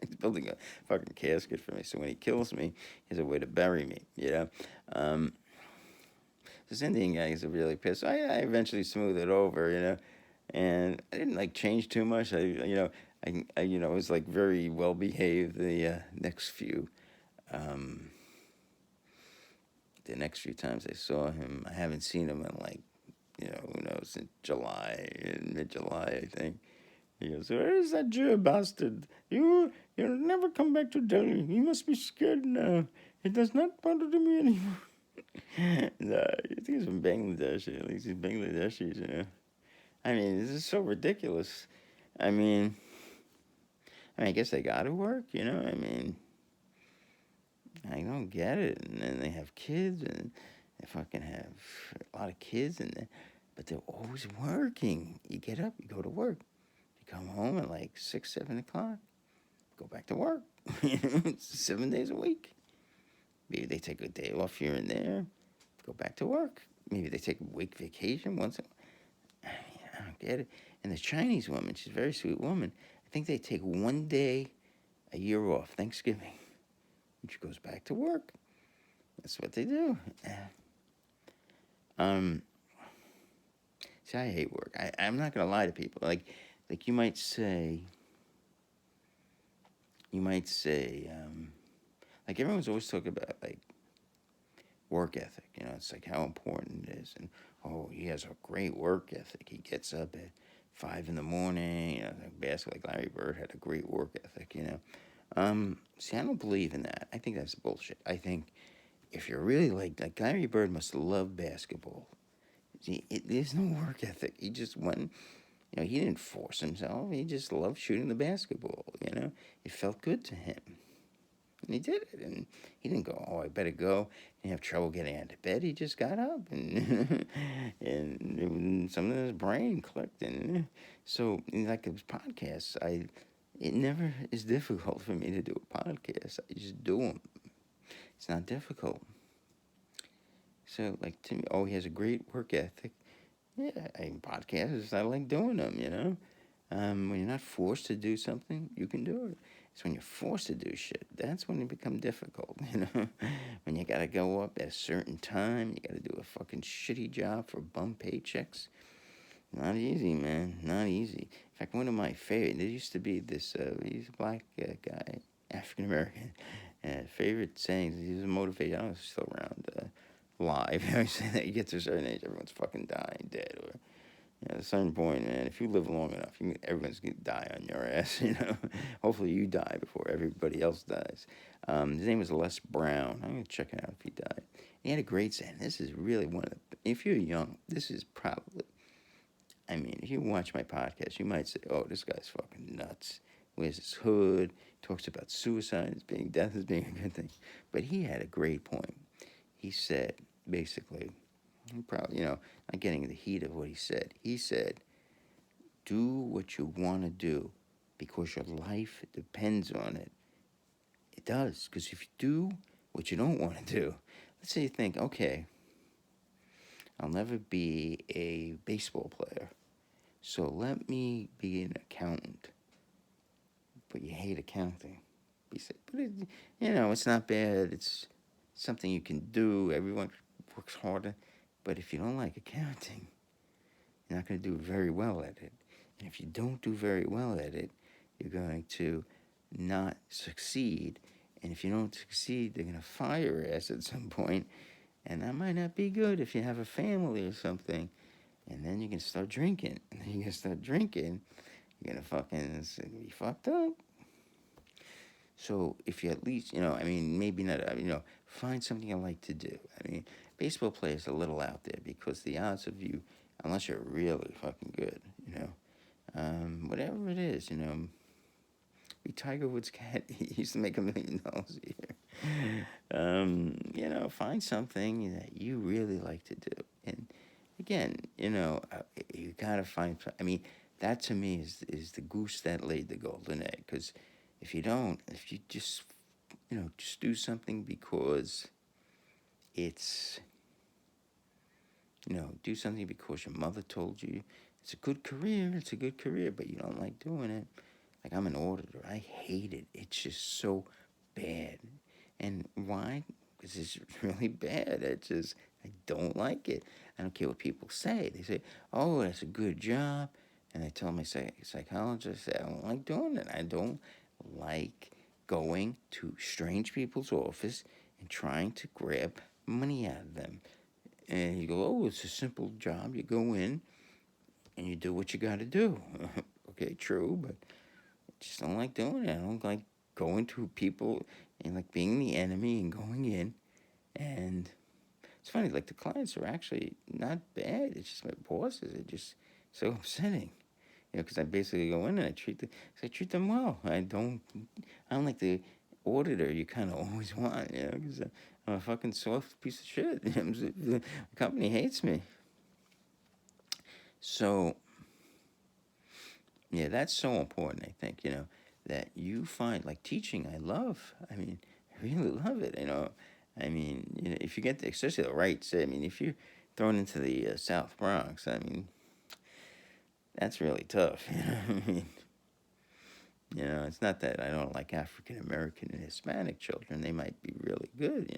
He's building a fucking casket for me, so when he kills me, he has a way to bury me. This Indian guy is really pissed. I eventually smoothed it over, and I didn't like change too much. I was like very well behaved the next few times I saw him. I haven't seen him in like, who knows, in mid-July, I think. He goes, where is that Jew bastard? You'll never come back to Delhi. You must be scared now. It does not bother me anymore. No, I think he's from Bangladesh. At least he's Bangladeshi, I mean, this is so ridiculous. I mean, I guess they got to work, I mean, I don't get it. And then they have kids, and they fucking have a lot of kids, but they're always working. You get up, you go to work. You come home at like 6, 7 o'clock, go back to work. 7 days a week. Maybe they take a day off here and there, go back to work. Maybe they take a week vacation once. I don't get it. And the Chinese woman, she's a very sweet woman. I think they take 1 day a year off, Thanksgiving. And she goes back to work. That's what they do. See, I hate work. I'm not gonna lie to people. Like you might say, like everyone's always talking about like work ethic. It's like how important it is. And he has a great work ethic. He gets up at 5 in the morning. Like Larry Bird had a great work ethic. See, I don't believe in that. I think that's bullshit. I think if you're really like Larry Bird must love basketball. See, there's no work ethic. He just went. He didn't force himself. He just loved shooting the basketball. It felt good to him. And he did it, and he didn't go, I better go, and have trouble getting out of bed. He just got up, and and something in his brain clicked. And so, like his podcasts, It never is difficult for me to do a podcast. I just do them. It's not difficult. So, like, to me, oh, he has a great work ethic. Yeah, podcasts, I like doing them, you know? When you're not forced to do something, you can do it. It's when you're forced to do shit, that's when it becomes difficult, you know? When you gotta go up at a certain time, you gotta do a fucking shitty job for bum paychecks. Not easy, man. Not easy. In fact, one of my favorite, there used to be this, he's a black guy, African American, favorite sayings, he was a motivator, I don't know if he's still around, live. You know, saying that you get to a certain age, everyone's fucking dying, dead, or at a certain point, man, if you live long enough, everyone's gonna die on your ass. You know, hopefully you die before everybody else dies. His name was Les Brown. I'm gonna check it out if he died. He had a great saying. This is really one of the. If you're young, this is probably. I mean, if you watch my podcast, you might say, "Oh, this guy's fucking nuts." Wears his hood, talks about suicide as being death as being a good thing, but he had a great point. He said, basically, I'm probably, not getting the heat of what he said. He said, do what you want to do because your life depends on it. It does, because if you do what you don't want to do, let's say you think, okay, I'll never be a baseball player, so let me be an accountant. But you hate accounting. But it's not bad. It's something you can do. Everyone works harder. But if you don't like accounting, you're not going to do very well at it. And if you don't do very well at it, you're going to not succeed. And if you don't succeed, they're going to fire your ass at some point. And that might not be good if you have a family or something. And then you can start drinking. And then you can start drinking. You're going to fucking be fucked up. So if you at least, maybe not, find something you like to do. I mean, baseball players are a little out there because the odds of you, unless you're really fucking good, whatever it is, Tiger Woods' cat, he used to make $1 million a year. Find something that you really like to do. And again, you gotta find, that to me is the goose that laid the golden egg. Because if you just, just do something because it's, do something because your mother told you it's a good career, but you don't like doing it. Like, I'm an auditor. I hate it. It's just so bad. And why? Because it's really bad. I don't like it. I don't care what people say. They say, oh, that's a good job. And I tell my psychologist, I don't like doing it. I don't like going to strange people's office and trying to grab money out of them. And you go, oh, it's a simple job. You go in and you do what you got to do. Okay, true, but I just don't like doing it. I don't like going to people and like being the enemy and going in. And it's funny, like the clients are actually not bad. It's just my bosses are just so upsetting. Because I basically go in and I treat them well. I don't like the auditor you kind of always want, because I'm a fucking soft piece of shit. The company hates me. So, yeah, that's so important, I think, that you find, like teaching, I love. I really love it, if you get, especially the rights, if you're thrown into the South Bronx, that's really tough, it's not that I don't like African American and Hispanic children. They might be really good,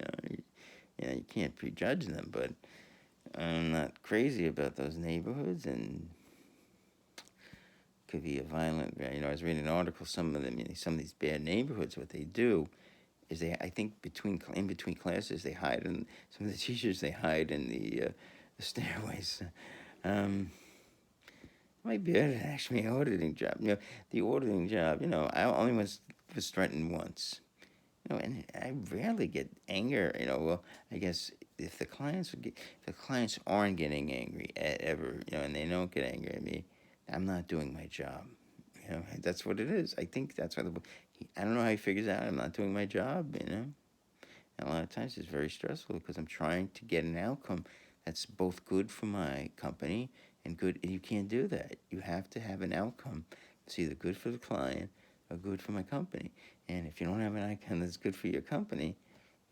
you can't prejudge them, but I'm not crazy about those neighborhoods, and could be a violent, I was reading an article, some of these bad neighborhoods, what they do is I think in between classes, they hide in, some of the teachers, they hide in the stairways. Might be better than actually an auditing job. The auditing job, I only was threatened once. And I rarely get anger. Well, I guess if the clients aren't getting angry ever, and they don't get angry at me, I'm not doing my job. That's what it is. I think that's why I don't know how he figures out I'm not doing my job. And a lot of times it's very stressful because I'm trying to get an outcome that's both good for my company and good. And you can't do that. You have to have an outcome that's either good for the client are good for my company. And if you don't have an icon that's good for your company,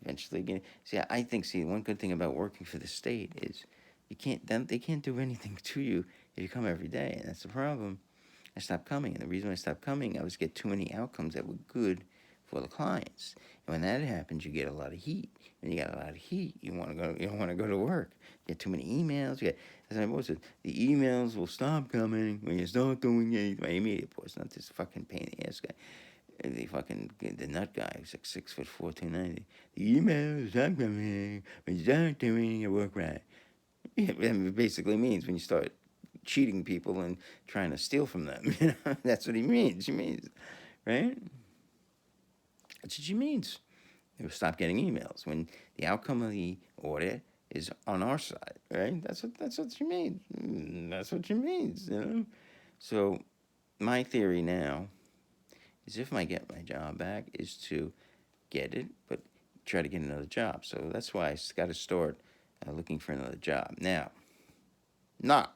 eventually get. See, one good thing about working for the state is they can't do anything to you if you come every day, and that's the problem. I stopped coming, and the reason I stopped coming, I was get too many outcomes that were good for the clients. And when that happens, you get a lot of heat. When you got a lot of heat, you want to go. You don't want to go to work. You get too many emails. You get, as I was, the emails will stop coming when you start doing it. My immediate boss, not this fucking pain in the ass guy. The nut guy who's like 6'4", 290. The emails stop coming when you start doing your work right. Yeah, it basically means when you start cheating people and trying to steal from them. That's what he means. He means, right? That's what she means. They will stop getting emails when the outcome of the audit is on our side, right? That's what she means. That's what she means. So my theory now is if I get my job back is to get it, but try to get another job. So that's why I got to start looking for another job now. No,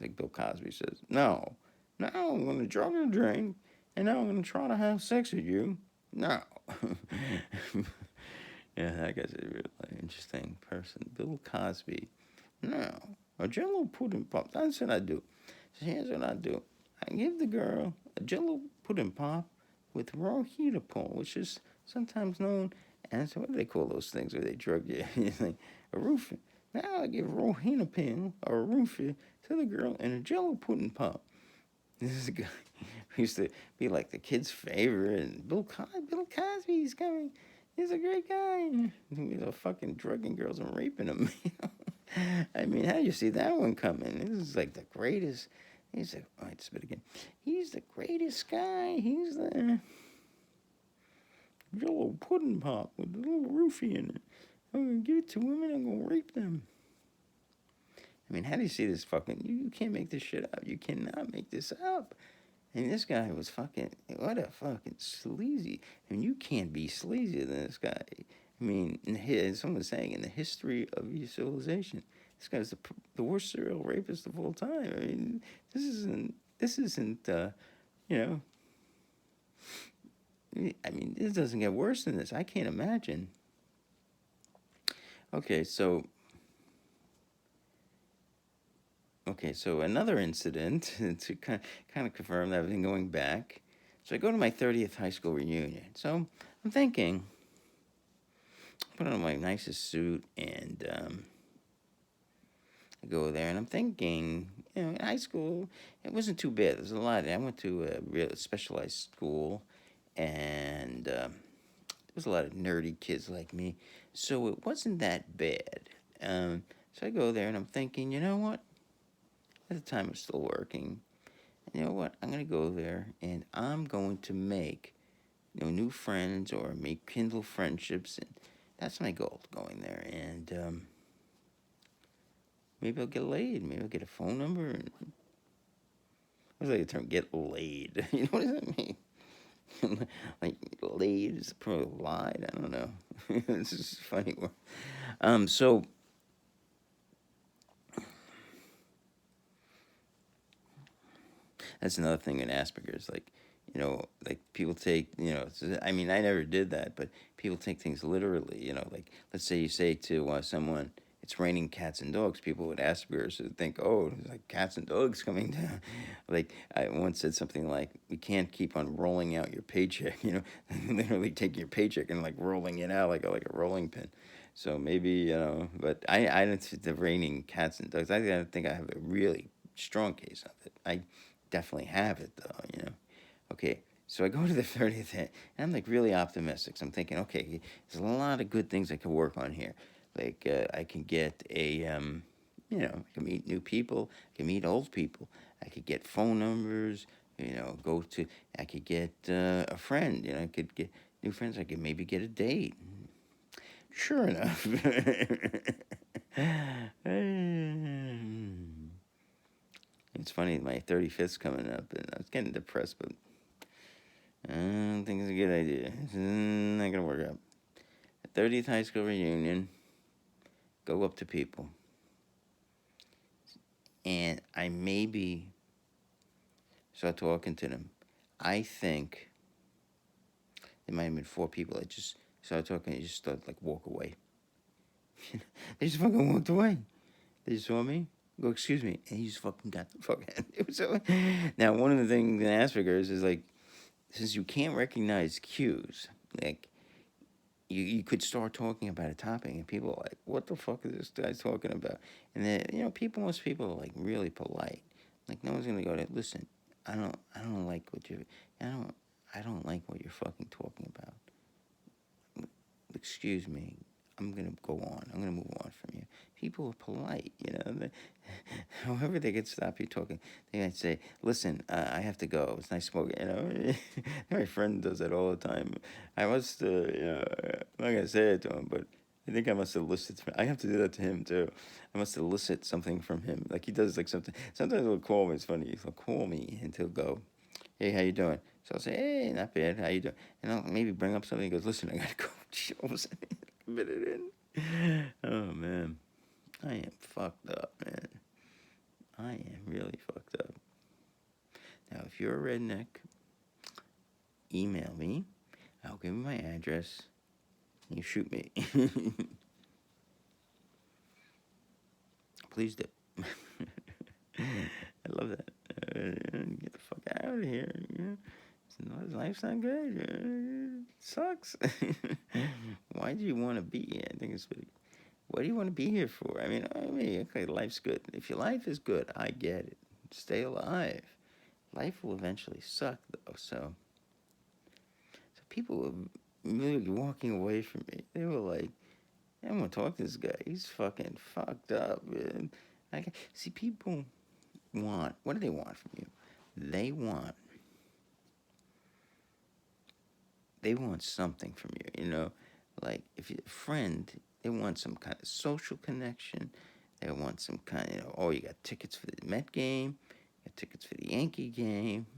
like Bill Cosby says, no, I'm going to drug and drink, and now I'm going to try to have sex with you. No. Yeah, that guy's a really interesting person. Bill Cosby. No. A Jello pudding pop. That's what I do. So here's what I do. I give the girl a Jello pudding pop with raw heater pole, which is sometimes known as, what do they call those things where they drug you? A roofie. Now I give raw heater pin or a roofie to the girl in a Jello pudding pop. This is a guy who used to be like the kid's favorite, and Bill Cosby's coming. He's a great guy. He's a fucking drugging girls and raping them. I mean, how do you see that one coming? This is like the greatest. He's like, all right, spit again. He's the greatest guy. He's the Jello pudding pop with a little roofie in it. I'm gonna give it to women. I'm gonna rape them. I mean, how do you see this fucking? You can't make this shit up. You cannot make this up. And this guy was fucking, what a fucking sleazy. I mean, you can't be sleazier than this guy. I mean, someone was saying, in the history of your civilization, this guy's the worst serial rapist of all time. I mean, this isn't, you know, I mean, this doesn't get worse than this. I can't imagine. Okay, so another incident to kind of confirm that I've been going back. So I go to my 30th high school reunion. So I'm thinking, put on my nicest suit, and I go there, and I'm thinking, in high school, it wasn't too bad. There's a lot. I went to a real specialized school, and there was a lot of nerdy kids like me, so it wasn't that bad. So I go there, and I'm thinking, you know what? At the time, I was still working. You know what? I'm going to go there, and I'm going to make new friends or make kindle friendships. And that's my goal, going there. And maybe I'll get laid. Maybe I'll get a phone number. And what's like the term, get laid? What does that mean? Like, laid is probably lied. I don't know. This is a funny word. So that's another thing in Asperger's, like, like people take, I mean, I never did that, but people take things literally, like, let's say you say to someone, it's raining cats and dogs. People with Asperger's would think, oh, there's like cats and dogs coming down. Like, I once said something like, we can't keep on rolling out your paycheck, literally taking your paycheck and like rolling it out like a rolling pin. So maybe, but I don't see the raining cats and dogs. I don't think I have a really strong case of it. I definitely have it though. Okay, so I go to the 30th and I'm like really optimistic. So I'm thinking, okay, there's a lot of good things I can work on here. Like I can get I can meet new people. I can meet old people. I could get phone numbers. I could get a friend. I could get new friends. I could maybe get a date. Sure enough. It's funny, my 35th's coming up, and I was getting depressed, but I don't think it's a good idea. It's not going to work out. 30th high school reunion, go up to people, and I maybe start talking to them. I think there might have been 4 people that just started talking and just started like walk away. They just fucking walked away. They just saw me, go, excuse me, and he just fucking got the fuck out. It was so. Now, one of the things in Asperger's is like, since you can't recognize cues, like you could start talking about a topic and people are like, what the fuck is this guy talking about? And then, most people are like really polite. Like no one's gonna go to listen. I don't like what you. I don't. I don't like what you're fucking talking about. Excuse me. I'm gonna go on. I'm gonna move on from you. People are polite, however they could stop you talking, they might say, "Listen, I have to go. It's nice smoking." My friend does that all the time. I must, I'm not gonna say it to him, but I think I must elicit. I have to do that to him too. I must elicit something from him. Like he does, like something. Sometimes he'll call me. It's funny. He'll call me and he'll go, "Hey, how you doing?" So I'll say, "Hey, not bad. How you doing?" And I'll maybe bring up something. He goes, "Listen, I gotta go." All of a sudden, a minute in. Oh man, I am fucked up, man. I am really fucked up. Now, if you're a redneck, email me. I'll give you my address. You shoot me. Please do. I love that. Get the fuck out of here. Life's not good. It sucks. Why do you want to be here? I think it's really. What do you want to be here for? I mean, okay, life's good. If your life is good, I get it. Stay alive. Life will eventually suck, though. So people were really walking away from me. They were like, I don't want to talk to this guy. He's fucking fucked up, man. See, people want, what do they want from you? They want something from you, like if you're a friend, they want some kind of social connection. They want some kind of, oh, you got tickets for the Met game, you got tickets for the Yankee game,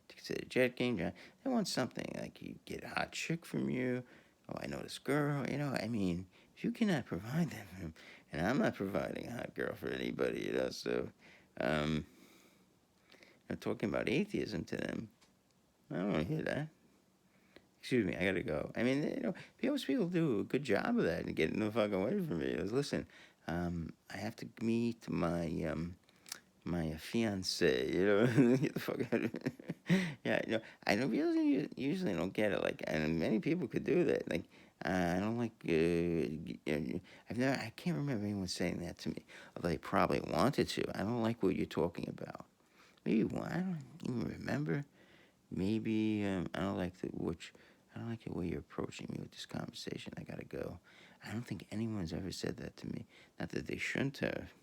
tickets to the Jet game. They want something, like you get a hot chick from you. Oh, I know this girl, I mean, if you cannot provide that for them, and I'm not providing a hot girl for anybody, so, I'm talking about atheism to them. I don't want to hear that. Excuse me, I gotta go. I mean, most people do a good job of that and getting the fuck away from me. Listen, I have to meet my fiance. Get the fuck out of Yeah, I don't really usually don't get it. Like, and many people could do that. Like, I don't like. I can't remember anyone saying that to me. Although they probably wanted to. I don't like what you're talking about. Maybe one. I don't even remember. Maybe I don't like I don't like the way you're approaching me with this conversation. I gotta go. I don't think anyone's ever said that to me. Not that they shouldn't have.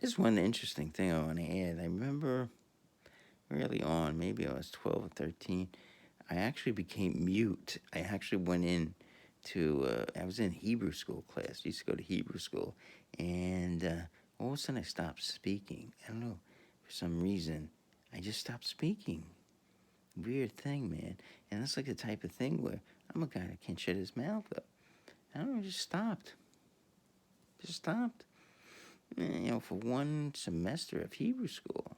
Just one interesting thing I want to add. I remember early on, maybe I was 12 or 13, I actually became mute. I actually went in I was in Hebrew school class. I used to go to Hebrew school. And all of a sudden I stopped speaking. I don't know, for some reason, I just stopped speaking. Weird thing, man. And that's like the type of thing where I'm a guy that can't shut his mouth up. I don't know, just stopped. Just stopped. For one semester of Hebrew school.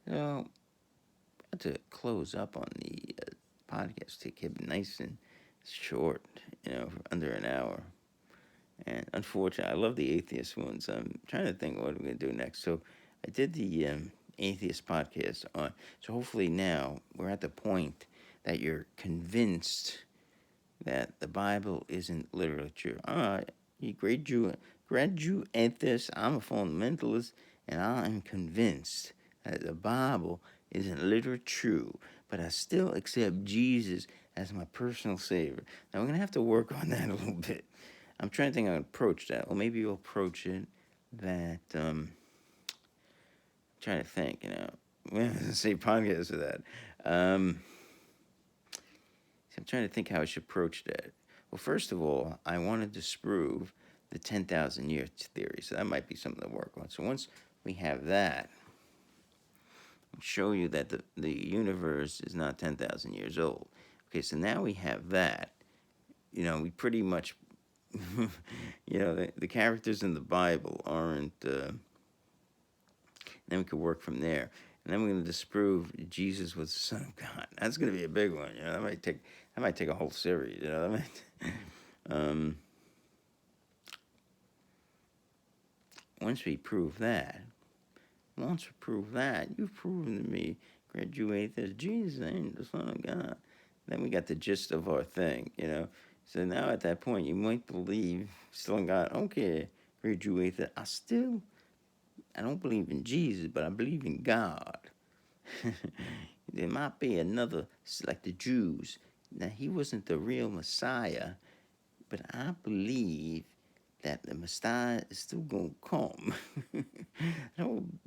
So, to close up on the podcast, to keep it nice and short, for under an hour. And unfortunately, I love the atheist ones. I'm trying to think what I'm going to do next. So I did the atheist podcast on. So hopefully now we're at the point that you're convinced that the Bible isn't literature. All right, you grad Jew atheist. I'm a fundamentalist, and I'm convinced that the Bible isn't literature, but I still accept Jesus as my personal savior. Now we're gonna have to work on that a little bit. I'm trying to think how to approach that. Well, maybe you'll approach it that. Trying to think. We have to say podcast for that. I'm trying to think how I should approach that. Well, first of all, I want to disprove the 10,000 year theory. So that might be something to work on. So once we have that, I'll show you that the universe is not 10,000 years old. Okay, so now we have that. We pretty much, the characters in the Bible aren't, then we could work from there. and then we're going to disprove Jesus was the Son of God. That's going to be a big one. That might take a whole series. Um, once we prove that, you've proven to me, graduate, that Jesus ain't the Son of God. Then we got the gist of our thing. So now at that point, you might believe still in God. Okay, graduate, that I don't believe in Jesus, but I believe in God. There might be another, like the Jews. Now, he wasn't the real Messiah, but I believe that the Messiah is still going to come. I don't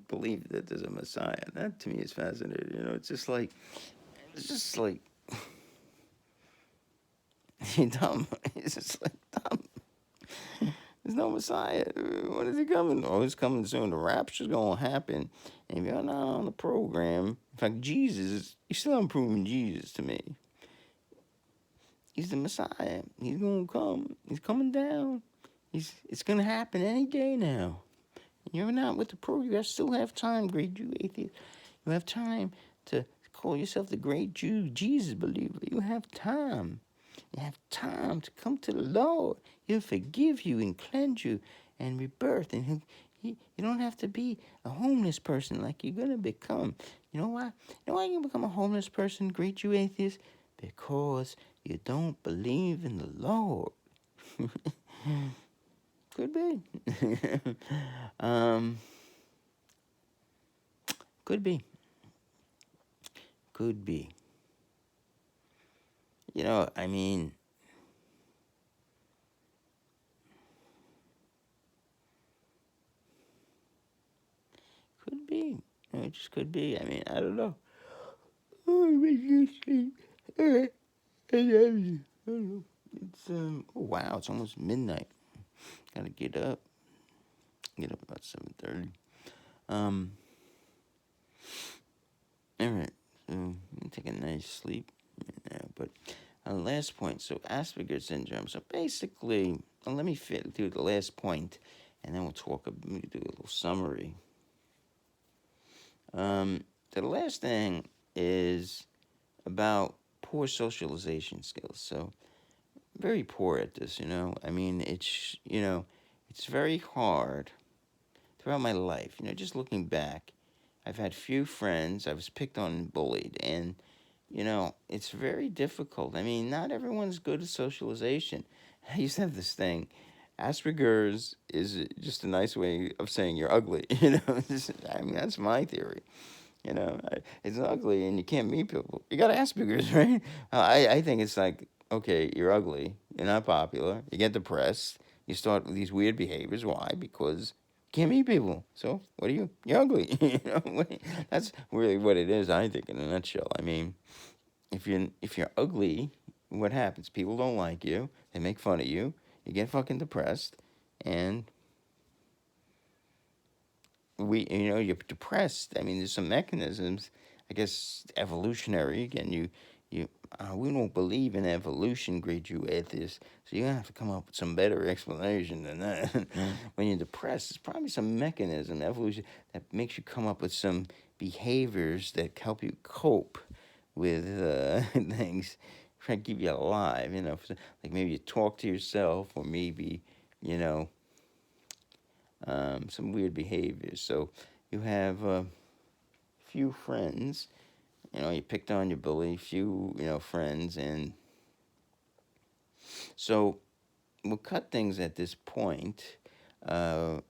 believe that there's a Messiah. That to me is fascinating. It's just like, dumb. It's just like dumb. There's no Messiah. When is he coming? Oh, he's coming soon. The rapture's going to happen. And if you're not on the program, in fact, Jesus, you still haven't proven Jesus to me. He's the Messiah. He's going to come. He's coming down. It's going to happen any day now. You're not with the program. You still have time, great Jew atheist. You have time to call yourself the great Jew, Jesus believer. You have time. You have time to come to the Lord. He'll forgive you and cleanse you and rebirth. And you don't have to be a homeless person like you're going to become. You know why? You know why you become a homeless person, great Jew atheist? Because you don't believe in the Lord. Could be. Could be. Could be. I mean, could be. It just could be. I mean, I don't know. Oh, it makes you sleep. I don't know. It's oh wow, it's almost midnight. Gotta get up. Get up about 7:30. Um. All right. So I'm gonna take a nice sleep. But last point. So Asperger syndrome. So basically, let me do the last point, and then we'll talk. Let me do a little summary. The last thing is about poor socialization skills. So very poor at this. I mean, it's very hard throughout my life. Just looking back, I've had few friends. I was picked on and bullied, and it's very difficult. I mean, not everyone's good at socialization. I used to have this thing. Asperger's is just a nice way of saying you're ugly. I mean, that's my theory. It's ugly and you can't meet people. You got Asperger's, right? I think it's like, okay, you're ugly, you're not popular, you get depressed, you start with these weird behaviors. Why? Because you can't meet people. So what are you? You're ugly. That's really what it is. I think, in a nutshell. I mean, if you're ugly, what happens? People don't like you. They make fun of you. You get fucking depressed, and you're depressed. I mean, there's some mechanisms, I guess, evolutionary. Again, we don't believe in evolution, great Jew atheists. So you're gonna have to come up with some better explanation than that. When you're depressed, there's probably some mechanism, evolution, that makes you come up with some behaviors that help you cope with things, try to keep you alive. Like maybe you talk to yourself, or maybe you know some weird behaviors. So you have few friends. You picked on your bully, few friends, and so we'll cut things at this point. So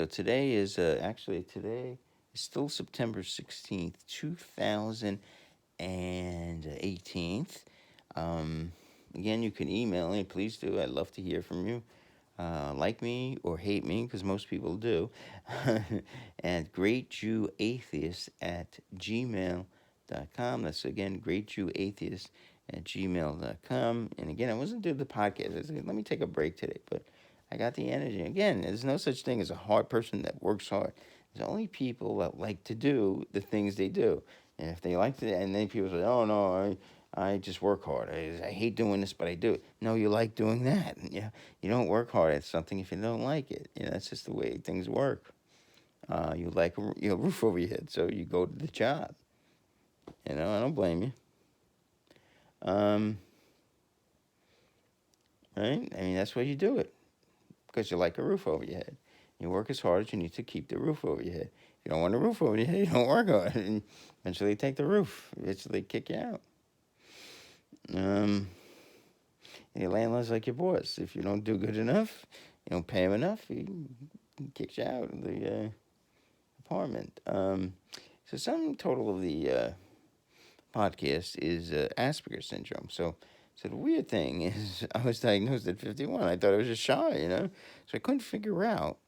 today is today is still September 16th, 2018. Again, you can email me. Please do. I'd love to hear from you. Like me or hate me, because most people do, at greatjewatheist@gmail.com. That's, again, greatjewatheist@gmail.com. And again, I wasn't doing the podcast. I said, let me take a break today, but I got the energy. Again, there's no such thing as a hard person that works hard. There's only people that like to do the things they do. And if they like to, and then people say, oh no, I just work hard. I hate doing this, but I do it. No, you like doing that. You don't work hard at something if you don't like it. That's just the way things work. You like a roof over your head, so you go to the job. I don't blame you. Right? I mean, that's why you do it, because you like a roof over your head. You work as hard as you need to keep the roof over your head. If you don't want a roof over your head, you don't work on it. And eventually they take the roof. Eventually they kick you out. Your landlord's like your boss. If you don't do good enough, you don't pay him enough, he kicks you out of the apartment. So sum total of the podcast is Asperger syndrome. So the weird thing is, I was diagnosed at 51. I thought I was just shy, So I couldn't figure out.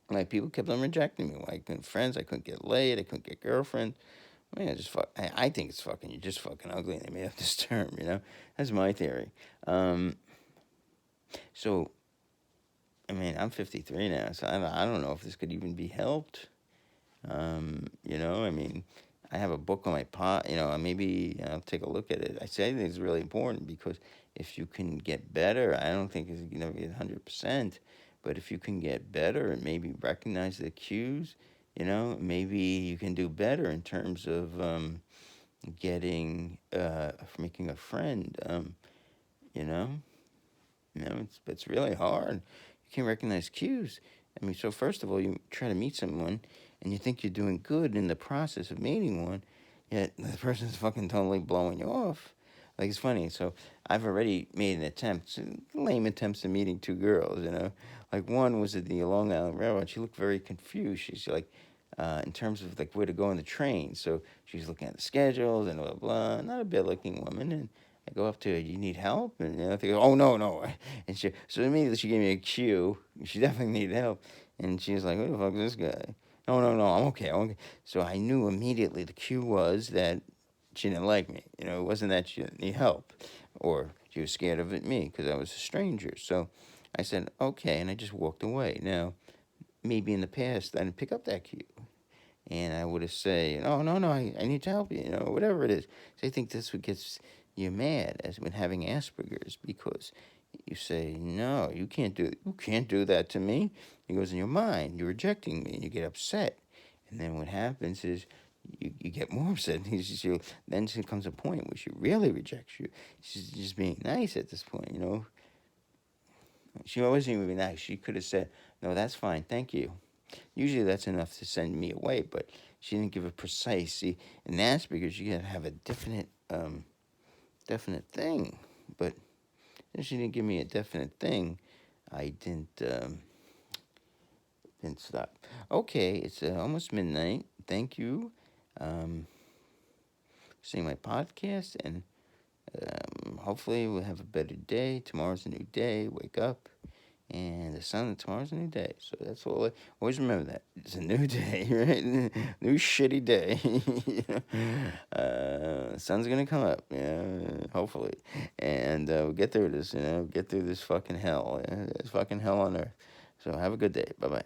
Like, people kept on rejecting me. Like, I couldn't friends, I couldn't get laid, I couldn't get girlfriend. I mean, I think it's fucking, you're just fucking ugly, and they made up this term, That's my theory. So, I mean, I'm 53 now, so I don't know if this could even be helped. I mean, I have a book on my maybe I'll take a look at it. I say it's really important, because if you can get better, I don't think it's going to be 100%, but if you can get better and maybe recognize the cues, maybe you can do better in terms of making a friend, you know, it's really hard. You can't recognize cues. I mean, so first of all, you try to meet someone, and you think you're doing good in the process of meeting one, yet the person's fucking totally blowing you off. Like, it's funny. So I've already made an attempt, lame attempts at meeting two girls, Like, one was at the Long Island Railroad. She looked very confused. She's like, in terms of like where to go on the train. So she's looking at the schedules and blah, blah. Not a bad looking woman. And I go up to her, "You need help?" And they go, "Oh, no, no." And so immediately she gave me a cue. She definitely needed help. And she was like, "Who the fuck is this guy?" "No, no, no, I'm okay. I'm okay." So I knew immediately the cue was that she didn't like me. It wasn't that she didn't need help, or she was scared of me because I was a stranger. So I said, "Okay," and I just walked away. Now, maybe in the past I didn't pick up that cue, and I would have said, "Oh, no, no, I need to help you," whatever it is. So I think that's what gets you mad as when having Asperger's, because you say, "No, you can't do that to me." It goes in your mind, you're rejecting me, and you get upset. And then what happens is you get more upset. Then there comes a point where she really rejects you. She's just being nice at this point. She wasn't even nice. She could have said, "No, that's fine, thank you." Usually that's enough to send me away, but she didn't give a precise. See, in Asperger's, you gotta have a definite thing. But since she didn't give me a definite thing, I didn't stop. Okay, it's almost midnight. Thank you for seeing my podcast, and hopefully we'll have a better day. Tomorrow's a new day. Wake up. And tomorrow's a new day. So that's all. Always remember that. It's a new day, right? New shitty day. The sun's going to come up, hopefully. And we'll get through this, get through this fucking hell. It's fucking hell on earth. So have a good day. Bye-bye.